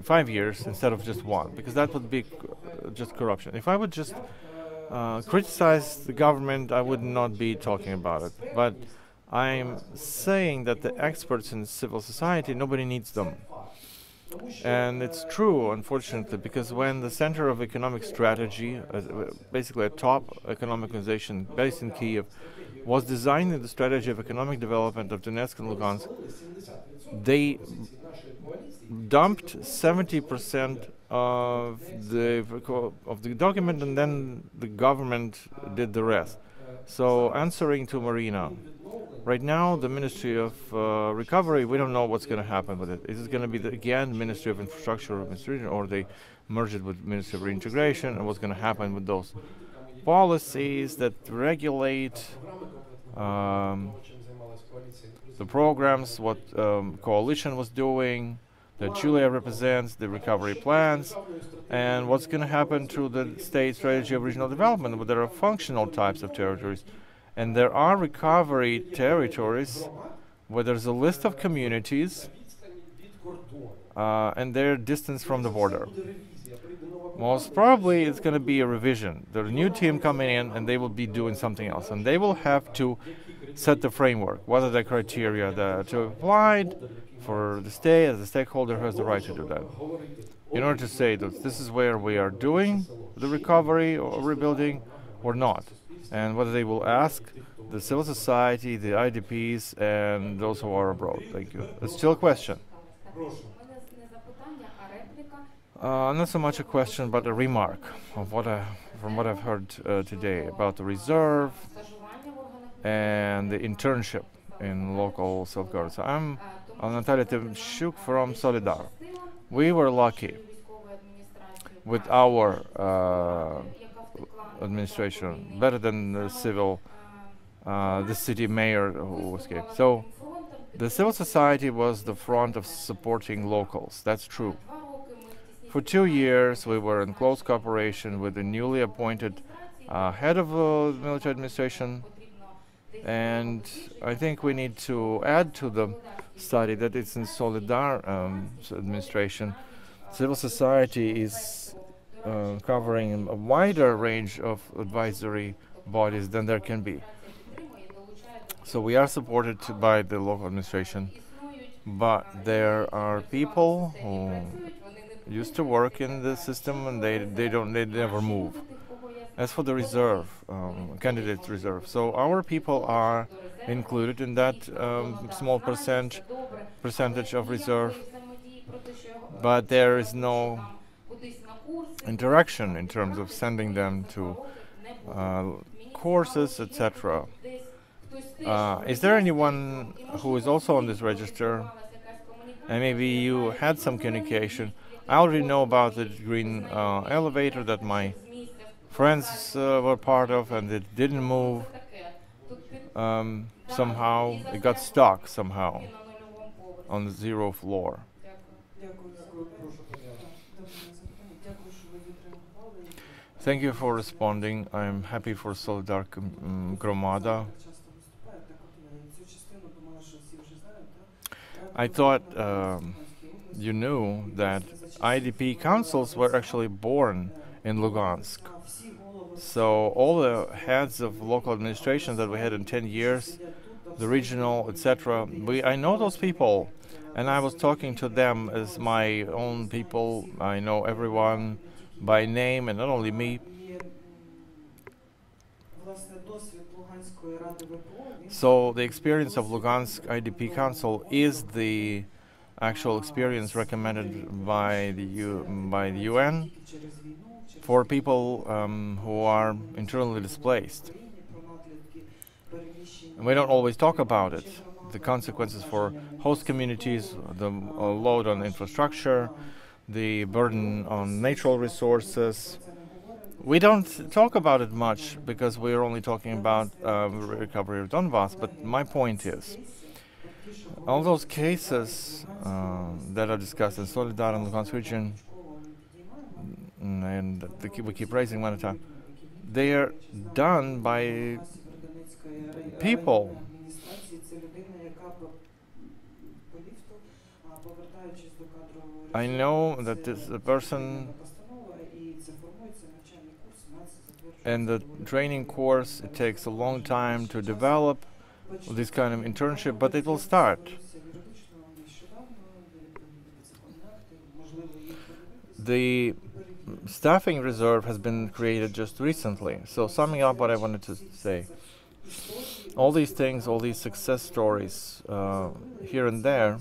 5 years instead of just 1, because that would be just corruption. If I would just criticize the government, I would not be talking about it. But I'm saying that the experts in civil society, nobody needs them. And it's true, unfortunately, because when the Center of Economic Strategy, basically a top economic organization based in Kiev, was designing the strategy of economic development of Donetsk and Luhansk, they dumped 70% of the document, and then the government did the rest. So, answering to Marina, right now the Ministry of Recovery, we don't know what's going to happen with it. Is it going to be again Ministry of Infrastructure or Administration, or they merge it with Ministry of Reintegration, and what's going to happen with those policies that regulate the programs, what coalition was doing, that Julia represents, the recovery plans, and what's going to happen to the state strategy of regional development, where there are functional types of territories. And there are recovery territories where there's a list of communities and they're distant from the border. Most probably it's going to be a revision. There's a new team coming in and they will be doing something else. And they will have to set the framework. What are the criteria that are applied for the state, as the stakeholder has the right to do that. In order to say that this is where we are doing the recovery or rebuilding or not. And whether they will ask the civil society, the IDPs, and those who are abroad. Thank you. It's still a question. Not so much a question, but a remark of from what I've heard today about the reserve and the internship in local self-government. So I'm Natalia LEVCHUK from Solidar. We were lucky with our administration, better than the the city mayor who escaped. So the civil society was the front of supporting locals. That's true. For 2 years, we were in close cooperation with the newly appointed head of the military administration, and I think we need to add to the study that it's in Solidar administration. Civil society is covering a wider range of advisory bodies than there can be. So we are supported by the local administration, but there are people who used to work in the system and they never move. As for the reserve, candidate reserve, so our people are included in that small percentage of reserve, but there is no interaction in terms of sending them to courses, etc. Is there anyone who is also on this register? And maybe you had some communication. I already know about the green elevator that my friends were part of, and it didn't move. Somehow it got stuck somehow on the 0th floor. Thank you for responding. I'm happy for Solidar Gromada. I thought you knew that IDP councils were actually born in Luhansk. So all the heads of local administration that we had in 10 years, the regional, etc., I know those people, and I was talking to them as my own people. I know everyone by name, and not only me. So the experience of Luhansk IDP Council is the actual experience recommended by the UN for people who are internally displaced. And we don't always talk about it. The consequences for host communities, the load on infrastructure, the burden on natural resources. We don't talk about it much because we're only talking about recovery of Donbass, but my point is, all those cases that are discussed in Solidar and Luhansk region, and we keep raising one at a time, they are done by people. I know that this person and the training course, it takes a long time to develop this kind of internship, but it will start. The staffing reserve has been created just recently. So summing up what I wanted to say, all these things, all these success stories here and there,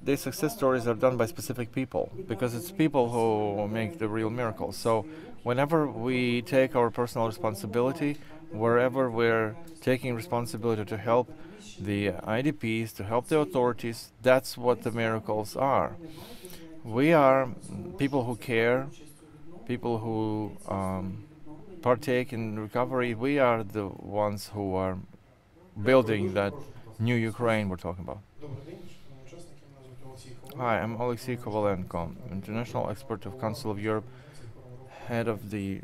these success stories are done by specific people, because it's people who make the real miracles. So whenever we take our personal responsibility, wherever we're taking responsibility to help the IDPs, to help the authorities, that's what the miracles are. We are people who care, people who partake in recovery. We are the ones who are building that new Ukraine we're talking about. Hi, I'm Oleksiy international expert of Council of Europe, head of the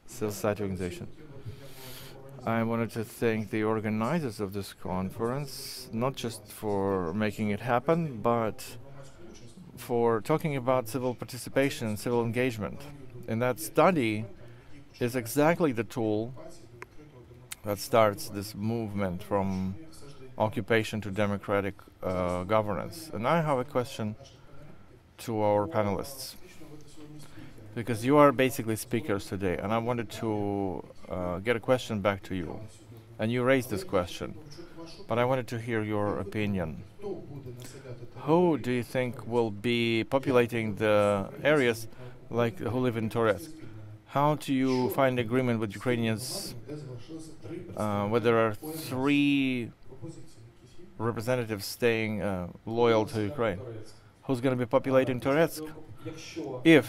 civil society organization. I wanted to thank the organizers of this conference, not just for making it happen, but for talking about civil participation, civil engagement. And that study is exactly the tool that starts this movement from occupation to democratic governance. And I have a question to our panelists, because you are basically speakers today, and I wanted to get a question back to you. And you raised this question, but I wanted to hear your opinion. Who do you think will be populating the areas like who live in Toretsk? How do you find agreement with Ukrainians where there are 3 representatives staying loyal to Ukraine? Who's going to be populating Toretsk? If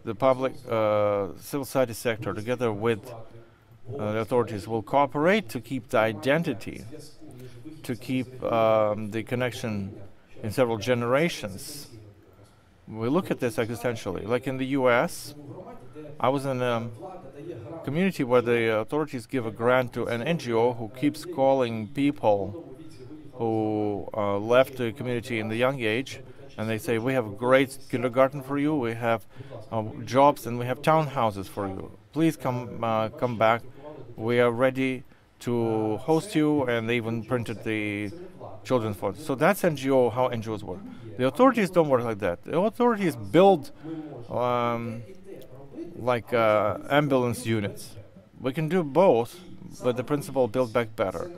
the public civil society sector, together with the authorities, will cooperate to keep the identity, to keep the connection in several generations. We look at this existentially. Like in the US, I was in a community where the authorities give a grant to an NGO who keeps calling people who left the community in the young age, and they say, we have a great kindergarten for you, we have jobs, and we have townhouses for you. Please come back. We are ready to host you, and they even printed the children's fund. So that's NGO, how NGOs work. The authorities don't work like that. The authorities build like ambulance units. We can do both, but the principle build back better.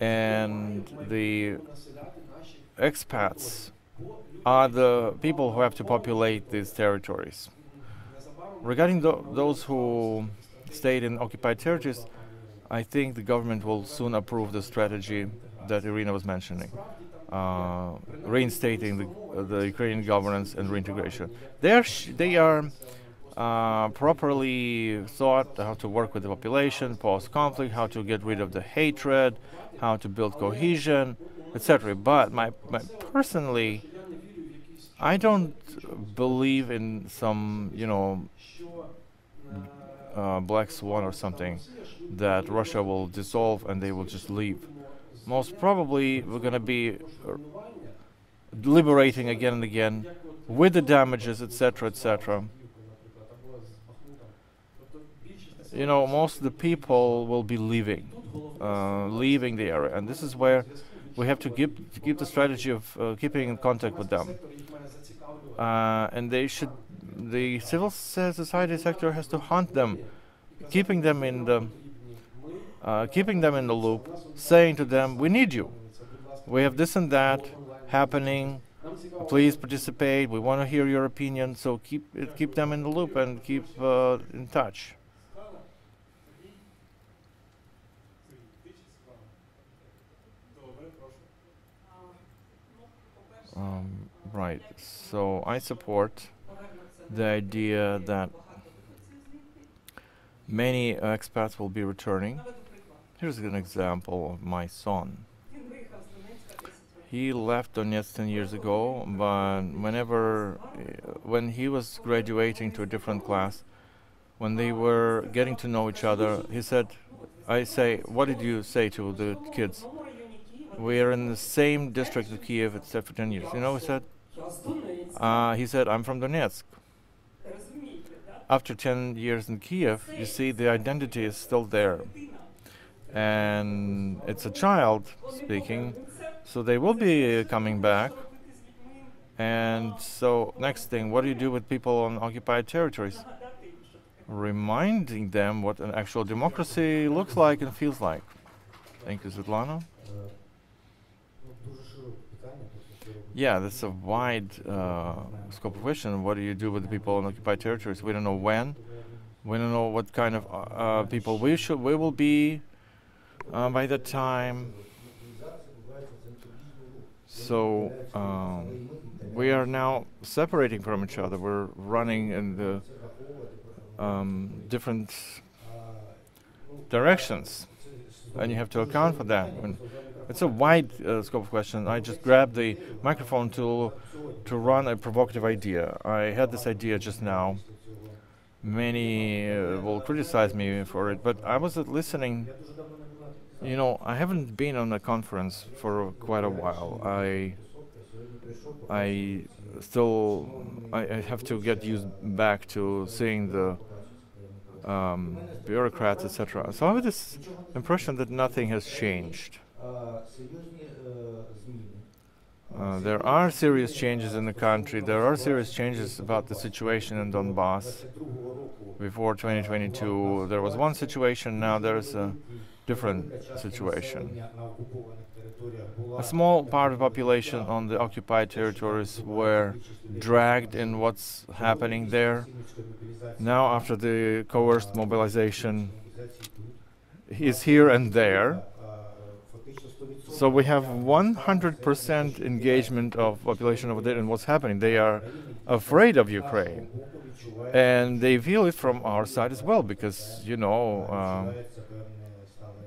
And the expats are the people who have to populate these territories. Regarding those who stayed in occupied territories, I think the government will soon approve the strategy that Irina was mentioning, reinstating the Ukrainian governance and reintegration. They are properly thought how to work with the population, post-conflict, how to get rid of the hatred, how to build cohesion, etc. But personally, I don't believe in some, black swan or something that Russia will dissolve and they will just leave. Most probably, we're going to be liberating again and again with the damages, etc., etc. you know, most of the people will be leaving the area, and this is where we have to keep the strategy of keeping in contact with them. And the civil society sector has to hunt them, keeping them in the loop, saying to them, we need you. We have this and that happening. Please participate. We want to hear your opinion. So keep them in the loop and keep in touch. Right. So I support the idea that many expats will be returning. Here's an example of my son. He left Donetsk 10 years ago, but when he was graduating to a different class, when they were getting to know each other, he said, what did you say to the kids? We are in the same district of Kiev except for 10 years. You know, he said, I'm from Donetsk. After 10 years in Kiev, you see the identity is still there. And it's a child speaking, so they will be coming back. And so next thing, what do you do with people on occupied territories? Reminding them what an actual democracy looks like and feels like. Thank you, Svitlana. Yeah, that's a wide scope of question. What do you do with the people on occupied territories? We don't know when. We don't know what kind of people we will be by that time. So we are now separating from each other. We're running in the different directions, and you have to account for that. It's a wide scope of question. I just grabbed the microphone to run a provocative idea. I had this idea just now. Many will criticize me for it, but I was listening. You know, I haven't been on a conference for quite a while. I have to get used back to seeing the bureaucrats, etc. So I have this impression that nothing has changed. There are serious changes in the country. There are serious changes about the situation in Donbass. Before 2022, there was one situation. Now there is a different situation. A small part of the population on the occupied territories were dragged in what's happening there. Now, after the coerced mobilization, is here and there. So we have 100% engagement of population over there in what's happening. They are afraid of Ukraine, and they feel it from our side as well, because, you know,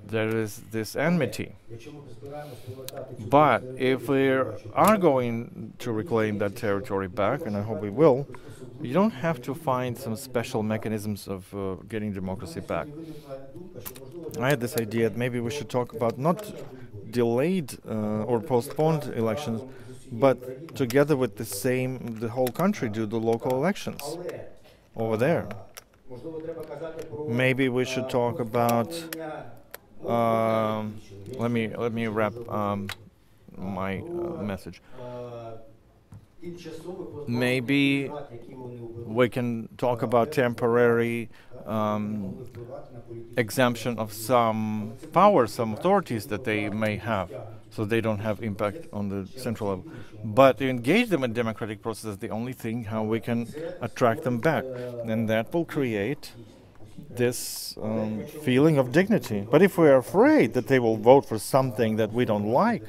there is this enmity. But if we are going to reclaim that territory back, and I hope we will, you don't have to find some special mechanisms of getting democracy back. I had this idea that maybe we should talk about not delayed or postponed elections, but together with the whole country do the local elections over there. Maybe we should talk about let me wrap my message. Maybe we can talk about temporary exemption of some powers, some authorities that they may have, so they don't have impact on the central level. But to engage them in democratic process is the only thing how we can attract them back, and that will create this feeling of dignity. But if we are afraid that they will vote for something that we don't like,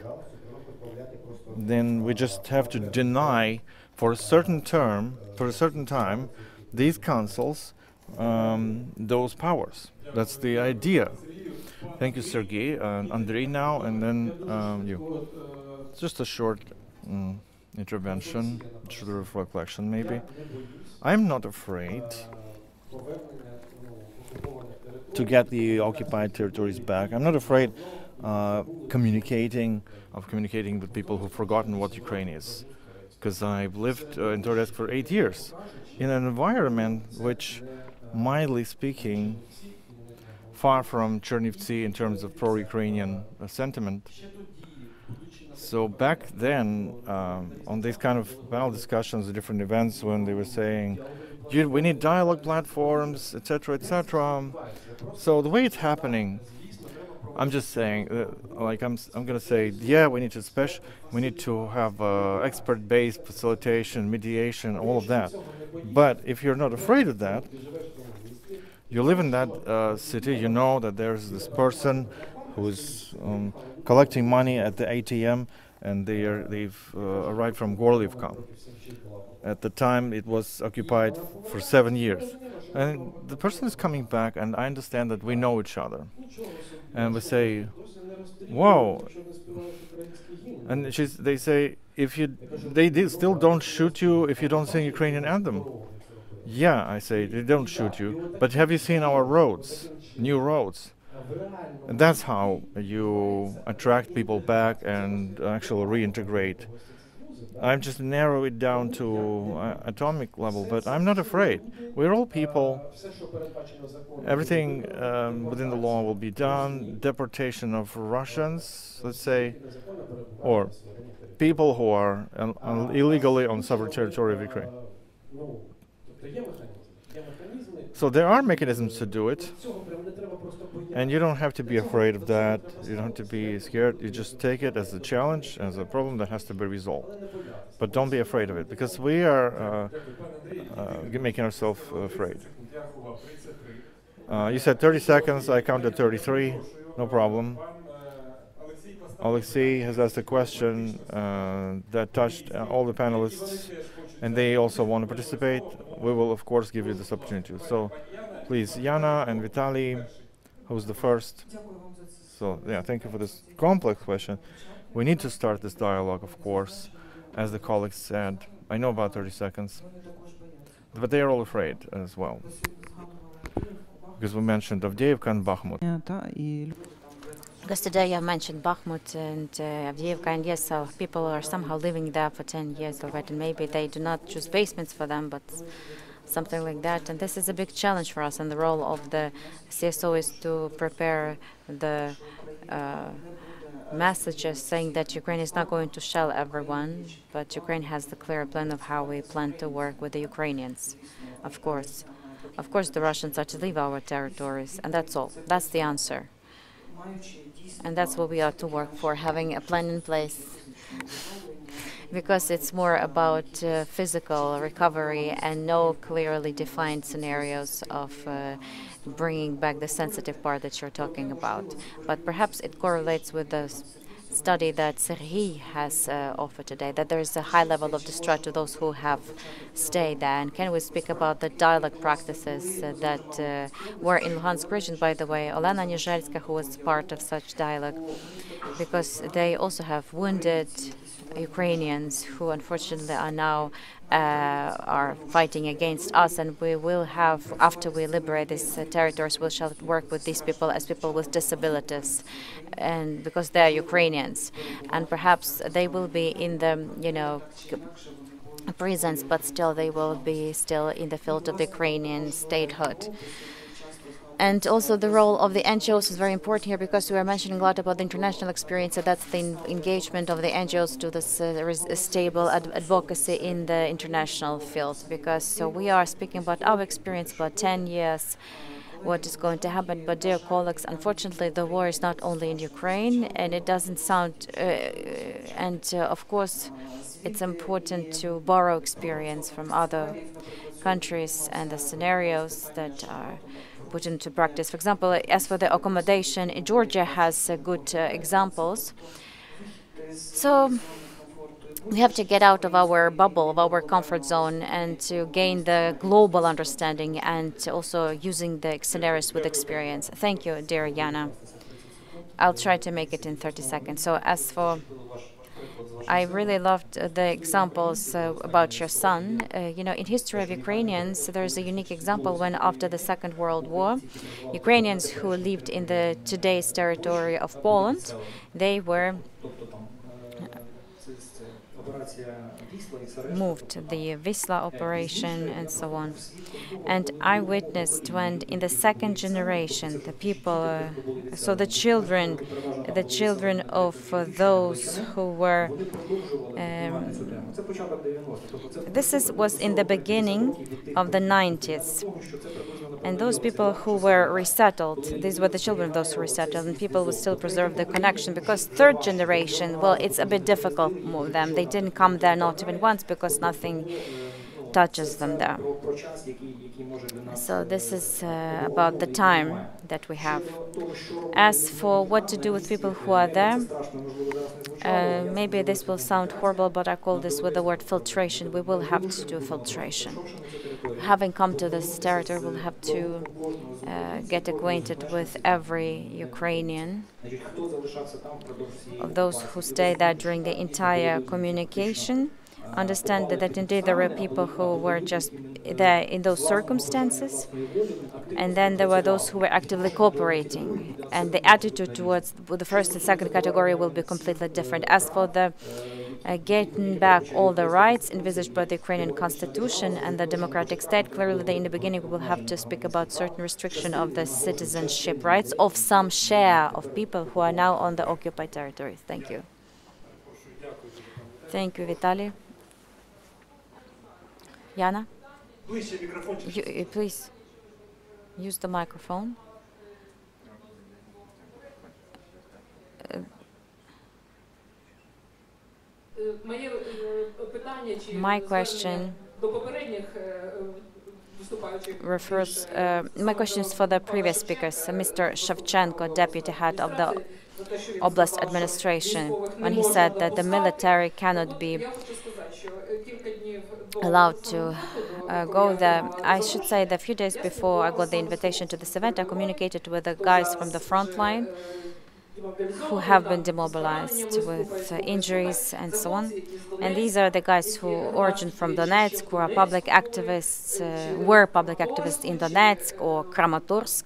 then we just have to deny for a certain term, for a certain time, these councils those powers. That's the idea. Thank you, Serhiy. Andrei now, and then you. Just a short intervention, sort of reflection maybe. I'm not afraid to get the occupied territories back. I'm not afraid communicating with people who've forgotten what Ukraine is, because I've lived in Donetsk for 8 years in an environment which mildly speaking, far from Chernivtsi in terms of pro-Ukrainian sentiment. So back then, on these kind of panel discussions, different events, when they were saying, we need dialogue platforms, etc., etc. So the way it's happening, I'm just saying, like I'm going to say, yeah, we need to have expert-based facilitation, mediation, all of that. But if you're not afraid of that, you live in that city, you know that there's this person who's collecting money at the ATM, and they've arrived from Gorlivka. At the time, it was occupied for 7 years. And the person is coming back, and I understand that we know each other. And we say, whoa. And they say, they still don't shoot you if you don't sing Ukrainian anthem. Yeah, I say, they don't shoot you. But have you seen our roads, new roads? And that's how you attract people back and actually reintegrate. I'm just narrow it down to atomic level, but I'm not afraid. We're all people. Everything within the law will be done. Deportation of Russians, let's say, or people who are illegally on sovereign territory of Ukraine. So there are mechanisms to do it, and you don't have to be afraid of that. You don't have to be scared. You just take it as a challenge, as a problem that has to be resolved. But don't be afraid of it, because we are making ourselves afraid. You said 30 seconds. I counted 33. No problem. Oleksiy has asked a question that touched all the panelists, and they also want to participate. We will, of course, give you this opportunity. So, please, Yana and Vitaly, who's the first? So, yeah, thank you for this complex question. We need to start this dialogue, of course, as the colleagues said. I know about 30 seconds, but they are all afraid as well, because we mentioned Avdiivka and Bakhmut. Because today I mentioned Bakhmut and Avdiivka, and yes, so people are somehow living there for 10 years already. Maybe they do not choose basements for them, but something like that. And this is a big challenge for us, and the role of the CSO is to prepare the messages saying that Ukraine is not going to shell everyone, but Ukraine has the clear plan of how we plan to work with the Ukrainians, of course. Of course, the Russians are to leave our territories, and that's all. That's the answer. And that's what we are to work for, having a plan in place. Because it's more about physical recovery and no clearly defined scenarios of bringing back the sensitive part that you're talking about. But perhaps it correlates with the study that Serhiy has offered today, that there is a high level of distress to those who have stayed there. And can we speak about the dialogue practices that were in Luhansk region, by the way, Olena Nizhelska, who was part of such dialogue, because they also have wounded Ukrainians who unfortunately are now are fighting against us, and we will have, after we liberate these territories, we shall work with these people as people with disabilities, and because they are Ukrainians, and perhaps they will be in the, prisons, but still they will be still in the field of the Ukrainian statehood. And also the role of the NGOs is very important here, because we are mentioning a lot about the international experience, so that's the engagement of the NGOs to this stable advocacy in the international field, because we are speaking about our experience about 10 years, what is going to happen. But dear colleagues, unfortunately the war is not only in Ukraine, and it doesn't sound, of course it's important to borrow experience from other countries and the scenarios that are put into practice. For example, as for the accommodation, Georgia has good examples. So we have to get out of our bubble, of our comfort zone, and to gain the global understanding, and also using the scenarios with experience. Thank you, dear Yana. I'll try to make it in 30 seconds. So as for, I really loved the examples about your son. In history of Ukrainians, there's a unique example when, after the Second World War, Ukrainians who lived in the today's territory of Poland, they were moved, the Wisla operation and so on. And I witnessed when in the second generation, the people, so the children of those who were, was in the beginning of the 90s. And those people who were resettled, these were the children of those who were resettled, and people would still preserve the connection, because third generation, well, it's a bit difficult to move them. They didn't come there not even once, because nothing touches them there. So this is about the time that we have. As for what to do with people who are there, maybe this will sound horrible, but I call this with the word filtration. We will have to do filtration. Having come to this territory, we'll have to get acquainted with every Ukrainian, of those who stay there during the entire communication. Understand that indeed there were people who were just there in those circumstances, and then there were those who were actively cooperating, and the attitude towards the first and second category will be completely different. As for the getting back all the rights envisaged by the Ukrainian constitution and the democratic state, clearly in the beginning we will have to speak about certain restriction of the citizenship rights of some share of people who are now on the occupied territories. Thank you. Thank you, Vitaly. Yana, please use the microphone. My question refers. My question is for the previous speakers. Mr. Shevchenko, deputy head of the oblast administration, when he said that the military cannot be allowed to go there. I should say that a few days before I got the invitation to this event, I communicated with the guys from the front line who have been demobilized with injuries and so on. And these are the guys who origin from Donetsk, who are public activists, were public activists in Donetsk or Kramatorsk,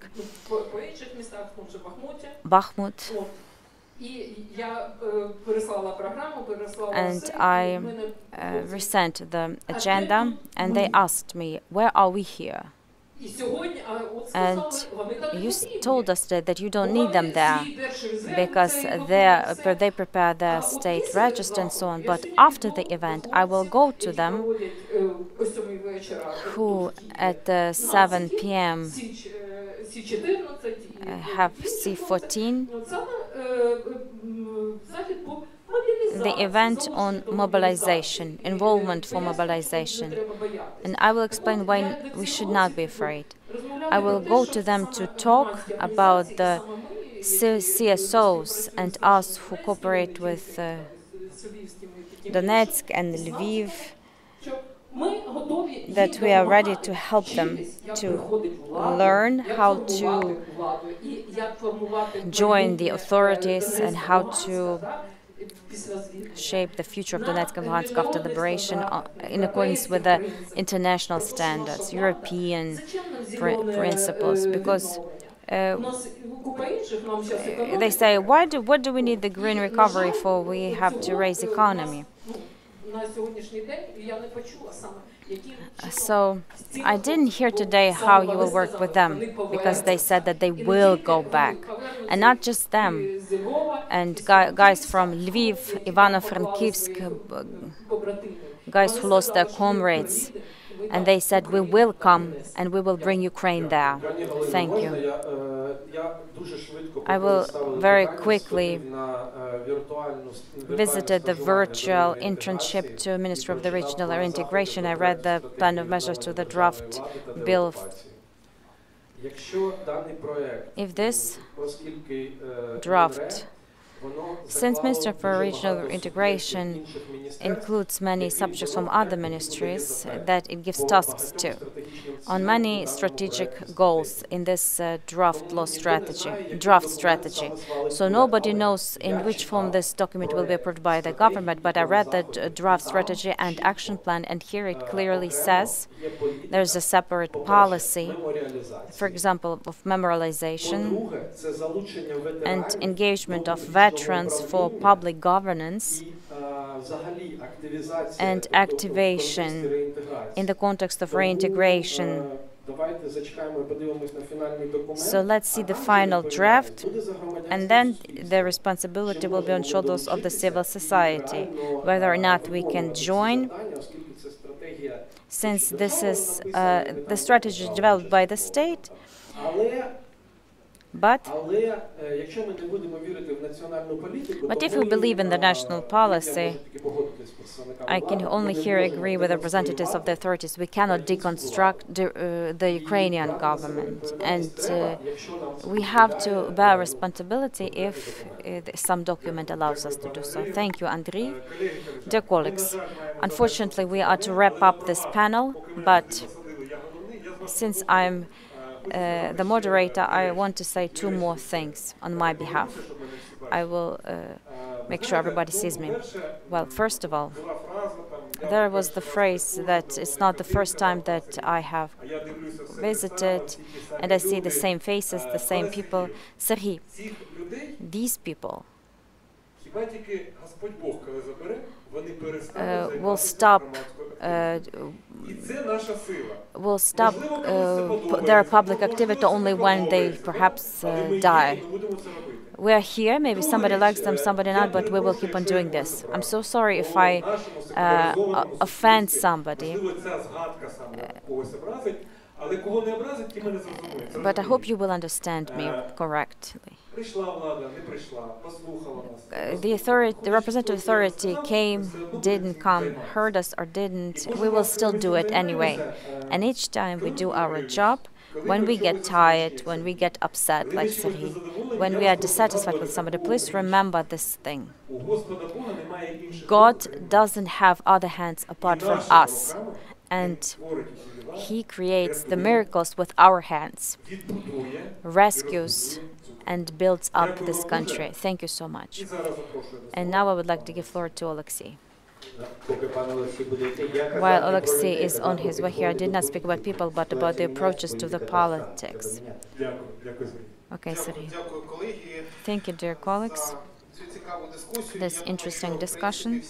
Bakhmut. And I resent the agenda, and they asked me, where are we here? And you told us that you don't need them there because they prepare their state register and so on. But after the event, I will go to them who at 7 p.m. have C14, the event on mobilization, involvement for mobilization. And I will explain why we should not be afraid. I will go to them to talk about the CSOs and us who cooperate with Donetsk and Lviv, that we are ready to help them to learn how to join the authorities and how to shape the future of Donetsk and Luhansk after liberation in accordance with the international standards, European principles. Because they say, what do we need the green recovery for? We have to raise economy. So I didn't hear today how you will work with them, because they said that they will go back. And not just them. And guys from Lviv, Ivano-Frankivsk, guys who lost their comrades. And they said, we will come and we will bring Ukraine there. Thank you. I will very quickly visited the virtual internship to Minister of the Regional Integration. I read the plan of measures to the draft bill. If this draft, since Minister for Regional Integration includes many subjects from other ministries that it gives tasks to, on many strategic goals in this draft strategy. So nobody knows in which form this document will be approved by the government, but I read the draft strategy and action plan, and here it clearly says there's a separate policy, for example, of memorialization and engagement of veterans for public governance and activation in the context of reintegration. So let's see the final draft, and then the responsibility will be on shoulders of the civil society, whether or not we can join, since this is the strategy developed by the state. But if we believe in the national policy, I can only here agree with representatives of the authorities. We cannot deconstruct the Ukrainian government, and we have to bear responsibility if some document allows us to do so. Thank you, Andriy. Dear colleagues, unfortunately, we are to wrap up this panel, but since I'm the moderator, I want to say two more things on my behalf. I will make sure everybody sees me. Well, first of all, there was the phrase that it's not the first time that I have visited and I see the same faces, the same people. Serhiy, these people will stop their public activity only when they perhaps die. We are here, maybe somebody likes them, somebody not, but we will keep on doing this. I'm so sorry if I offend somebody, but I hope you will understand me correctly. The representative authority came, didn't come, heard us or didn't, we will still do it anyway. And each time we do our job, when we get tired, when we get upset, like Serhiy, when we are dissatisfied with somebody, please remember this thing. God doesn't have other hands apart from us, and He creates the miracles with our hands, rescues and builds up this country. Thank you so much. And now I would like to give floor to Oleksiy. While Oleksiy is on his way here, I did not speak about people, but about the approaches to the politics. Okay, Serhiy. Thank you, dear colleagues. This interesting discussion.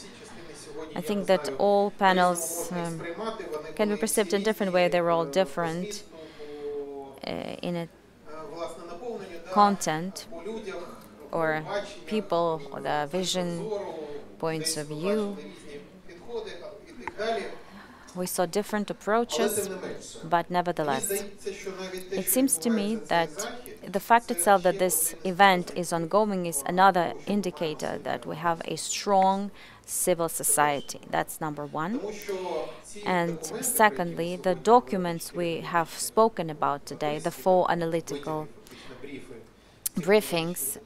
I think that all panels can be perceived in a different way. They're all different in a content or people, or the vision, points of view. We saw different approaches, but nevertheless, it seems to me that the fact itself that this event is ongoing is another indicator that we have a strong civil society. That's number one. And secondly, the documents we have spoken about today, the 4 analytical briefings,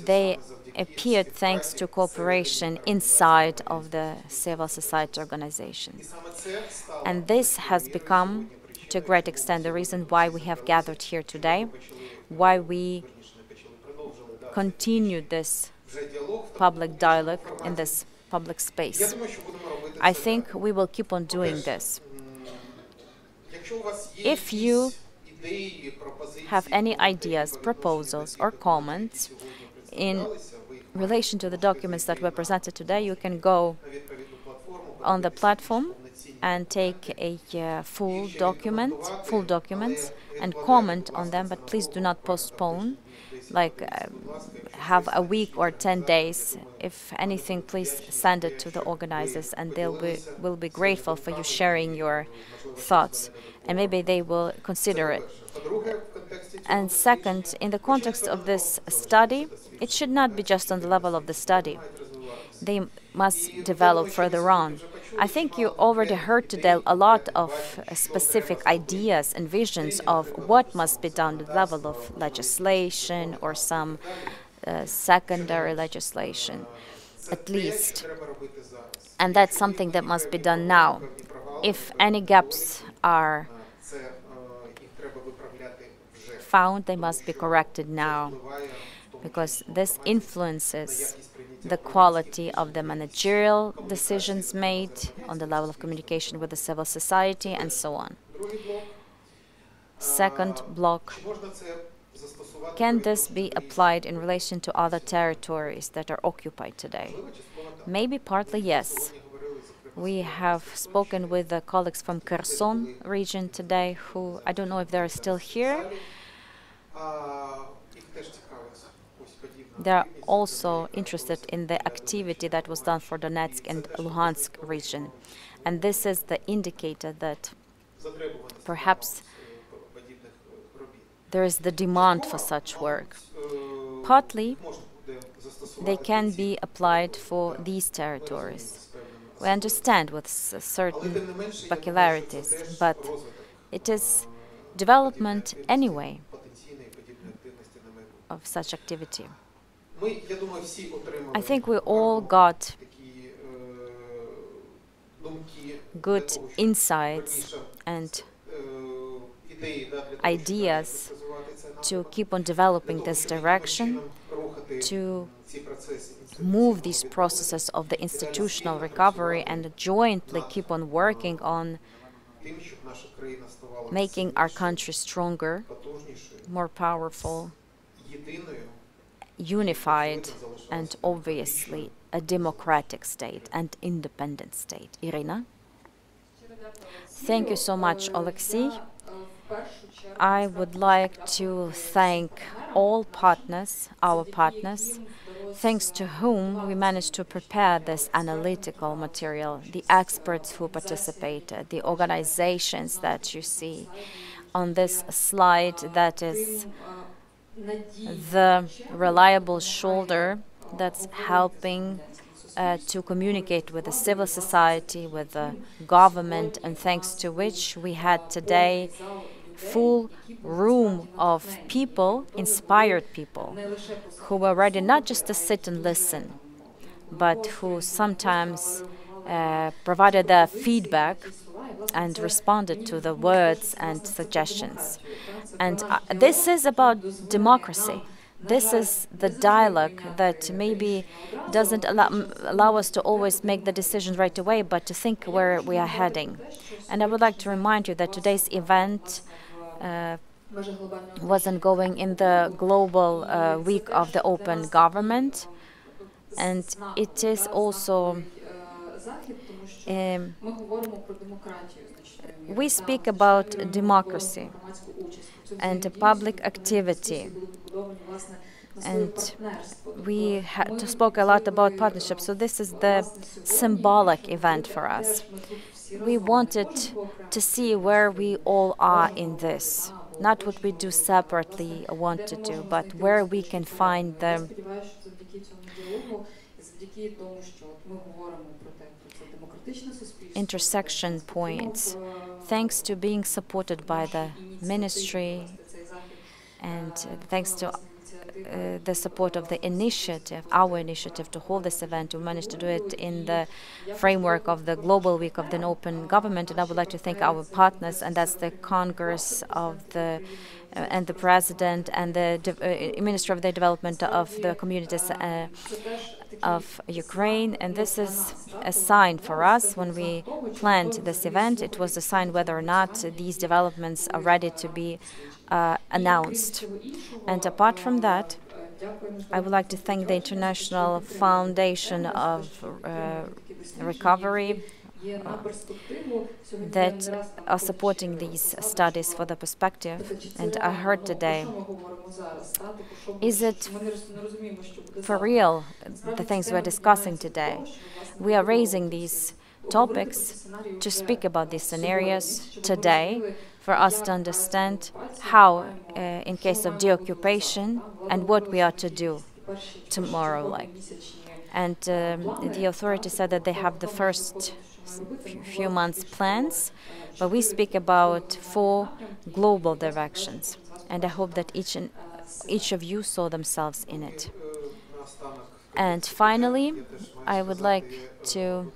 they appeared thanks to cooperation inside of the civil society organization. And this has become, to a great extent, the reason why we have gathered here today, why we continue this public dialogue in this public space. I think we will keep on doing this. If you have any ideas, proposals, or comments in relation to the documents that were presented today, you can go on the platform and take a full documents and comment on them, but please do not postpone, like have a week or 10 days. If anything, please send it to the organizers, and will be grateful for you sharing your thoughts, and maybe they will consider it. And second, in the context of this study, it should not be just on the level of the study. They must develop further on. I think you already heard today a lot of specific ideas and visions of what must be done at the level of legislation or some secondary legislation, at least. And that's something that must be done now. If any gaps are found, they must be corrected now, because this influences the quality of the managerial decisions made on the level of communication with the civil society and so on. Second block, can this be applied in relation to other territories that are occupied today? Maybe partly yes. We have spoken with the colleagues from Kherson region today who, I don't know if they're still here. They're also interested in the activity that was done for Donetsk and Luhansk region. And this is the indicator that perhaps there is the demand for such work. Partly, they can be applied for these territories. We understand with certain peculiarities, but it is development anyway of such activity. I think we all got good insights and ideas to keep on developing this direction, to move these processes of the institutional recovery and jointly keep on working on making our country stronger, more powerful, unified, and obviously a democratic state and independent state. Irina? Thank you so much, Oleksiy. I would like to thank all partners, our partners, thanks to whom we managed to prepare this analytical material, the experts who participated, the organizations that you see on this slide, that is the reliable shoulder that's helping to communicate with the civil society, with the government, and thanks to which we had today full room of people, inspired people, who were ready not just to sit and listen, but who sometimes provided their feedback and responded to the words and suggestions. And this is about democracy. This is the dialogue that maybe doesn't allow us to always make the decision right away, but to think where we are heading. And I would like to remind you that today's event wasn't going in the global week of the open government, and it is also we speak about democracy and public activity, and we spoke a lot about partnership, so this is the symbolic event for us. We wanted to see where we all are in this, not what we do separately or want to do, but where we can find the intersection points, thanks to being supported by the ministry and thanks to the support of the initiative, our initiative to hold this event. We managed to do it in the framework of the Global Week of the Open Government, and I would like to thank our partners, and that's the Congress of the and the President and the Minister of the Development of the Communities of Ukraine. And this is a sign for us. When we planned this event, it was a sign whether or not these developments are ready to be announced. And apart from that, I would like to thank the International Foundation of Recovery that are supporting these studies for the perspective. And I heard today, is it for real, the things we're discussing today? We are raising these topics to speak about these scenarios today, for us to understand how, in case of deoccupation, and what we are to do tomorrow. And the authorities said that they have the first few months plans, but we speak about 4 global directions, and I hope that each of you saw themselves in it. And finally, I would like to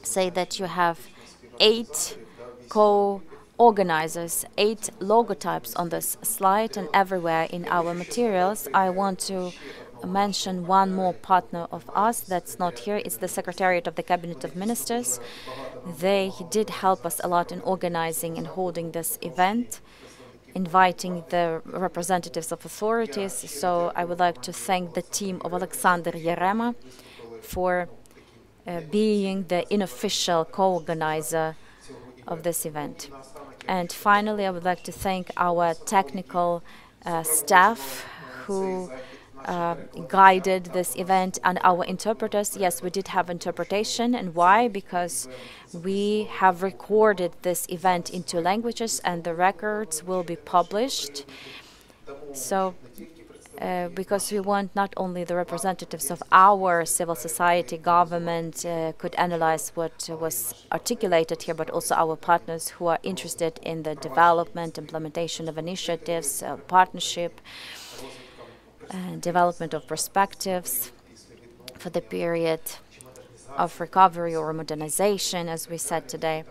say that you have 8 co-organizers, 8 logotypes on this slide and everywhere in our materials. I want to mention one more partner of us that's not here. It's the Secretariat of the Cabinet of Ministers. They did help us a lot in organizing and holding this event, inviting the representatives of authorities. So I would like to thank the team of Oleksandr Yarema, for being the unofficial co-organizer of this event. And finally, I would like to thank our technical staff who guided this event, and our interpreters. Yes, we did have interpretation. And why? Because we have recorded this event in 2 languages, and the records will be published. So, because we want not only the representatives of our civil society, government could analyze what was articulated here, but also our partners who are interested in the development, implementation of initiatives, partnership, and development of perspectives for the period of recovery or modernization, as we said today,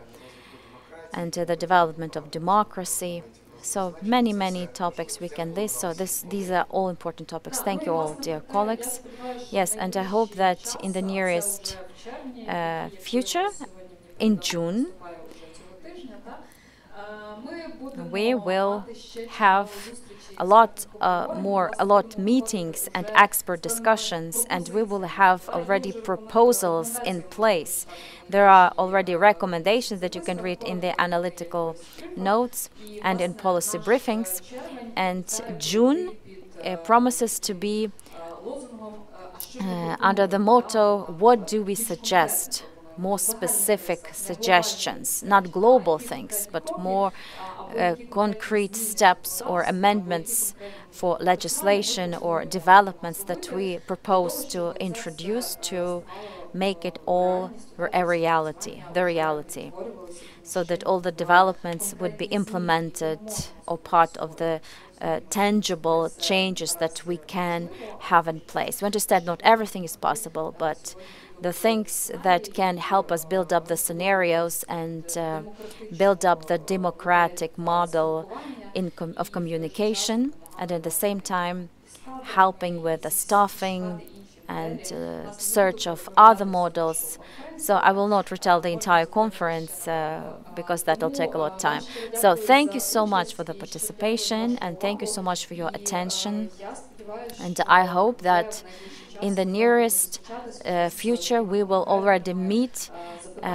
and the development of democracy. So many topics we can list. So these are all important topics. Thank you all, dear colleagues. Yes, and I hope that in the nearest future, in June, we will have a lot meetings and expert discussions, and we will have already proposals in place. There are already recommendations that you can read in the analytical notes and in policy briefings. And June promises to be under the motto, what do we suggest? More specific suggestions, not global things, but more concrete steps or amendments for legislation or developments that we propose to introduce to make it all a reality, the reality, so that all the developments would be implemented or part of the tangible changes that we can have in place. We understand not everything is possible, but the things that can help us build up the scenarios and build up the democratic model of communication, and at the same time helping with the staffing and search of other models. So I will not retell the entire conference because that will take a lot of time. So thank you so much for the participation, and thank you so much for your attention. And I hope that in the nearest future we will already meet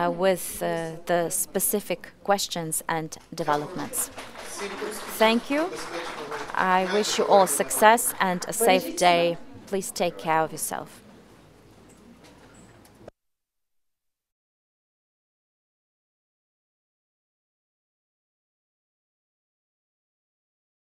with the specific questions and developments. Thank you. I wish you all success and a safe day. Please take care of yourself.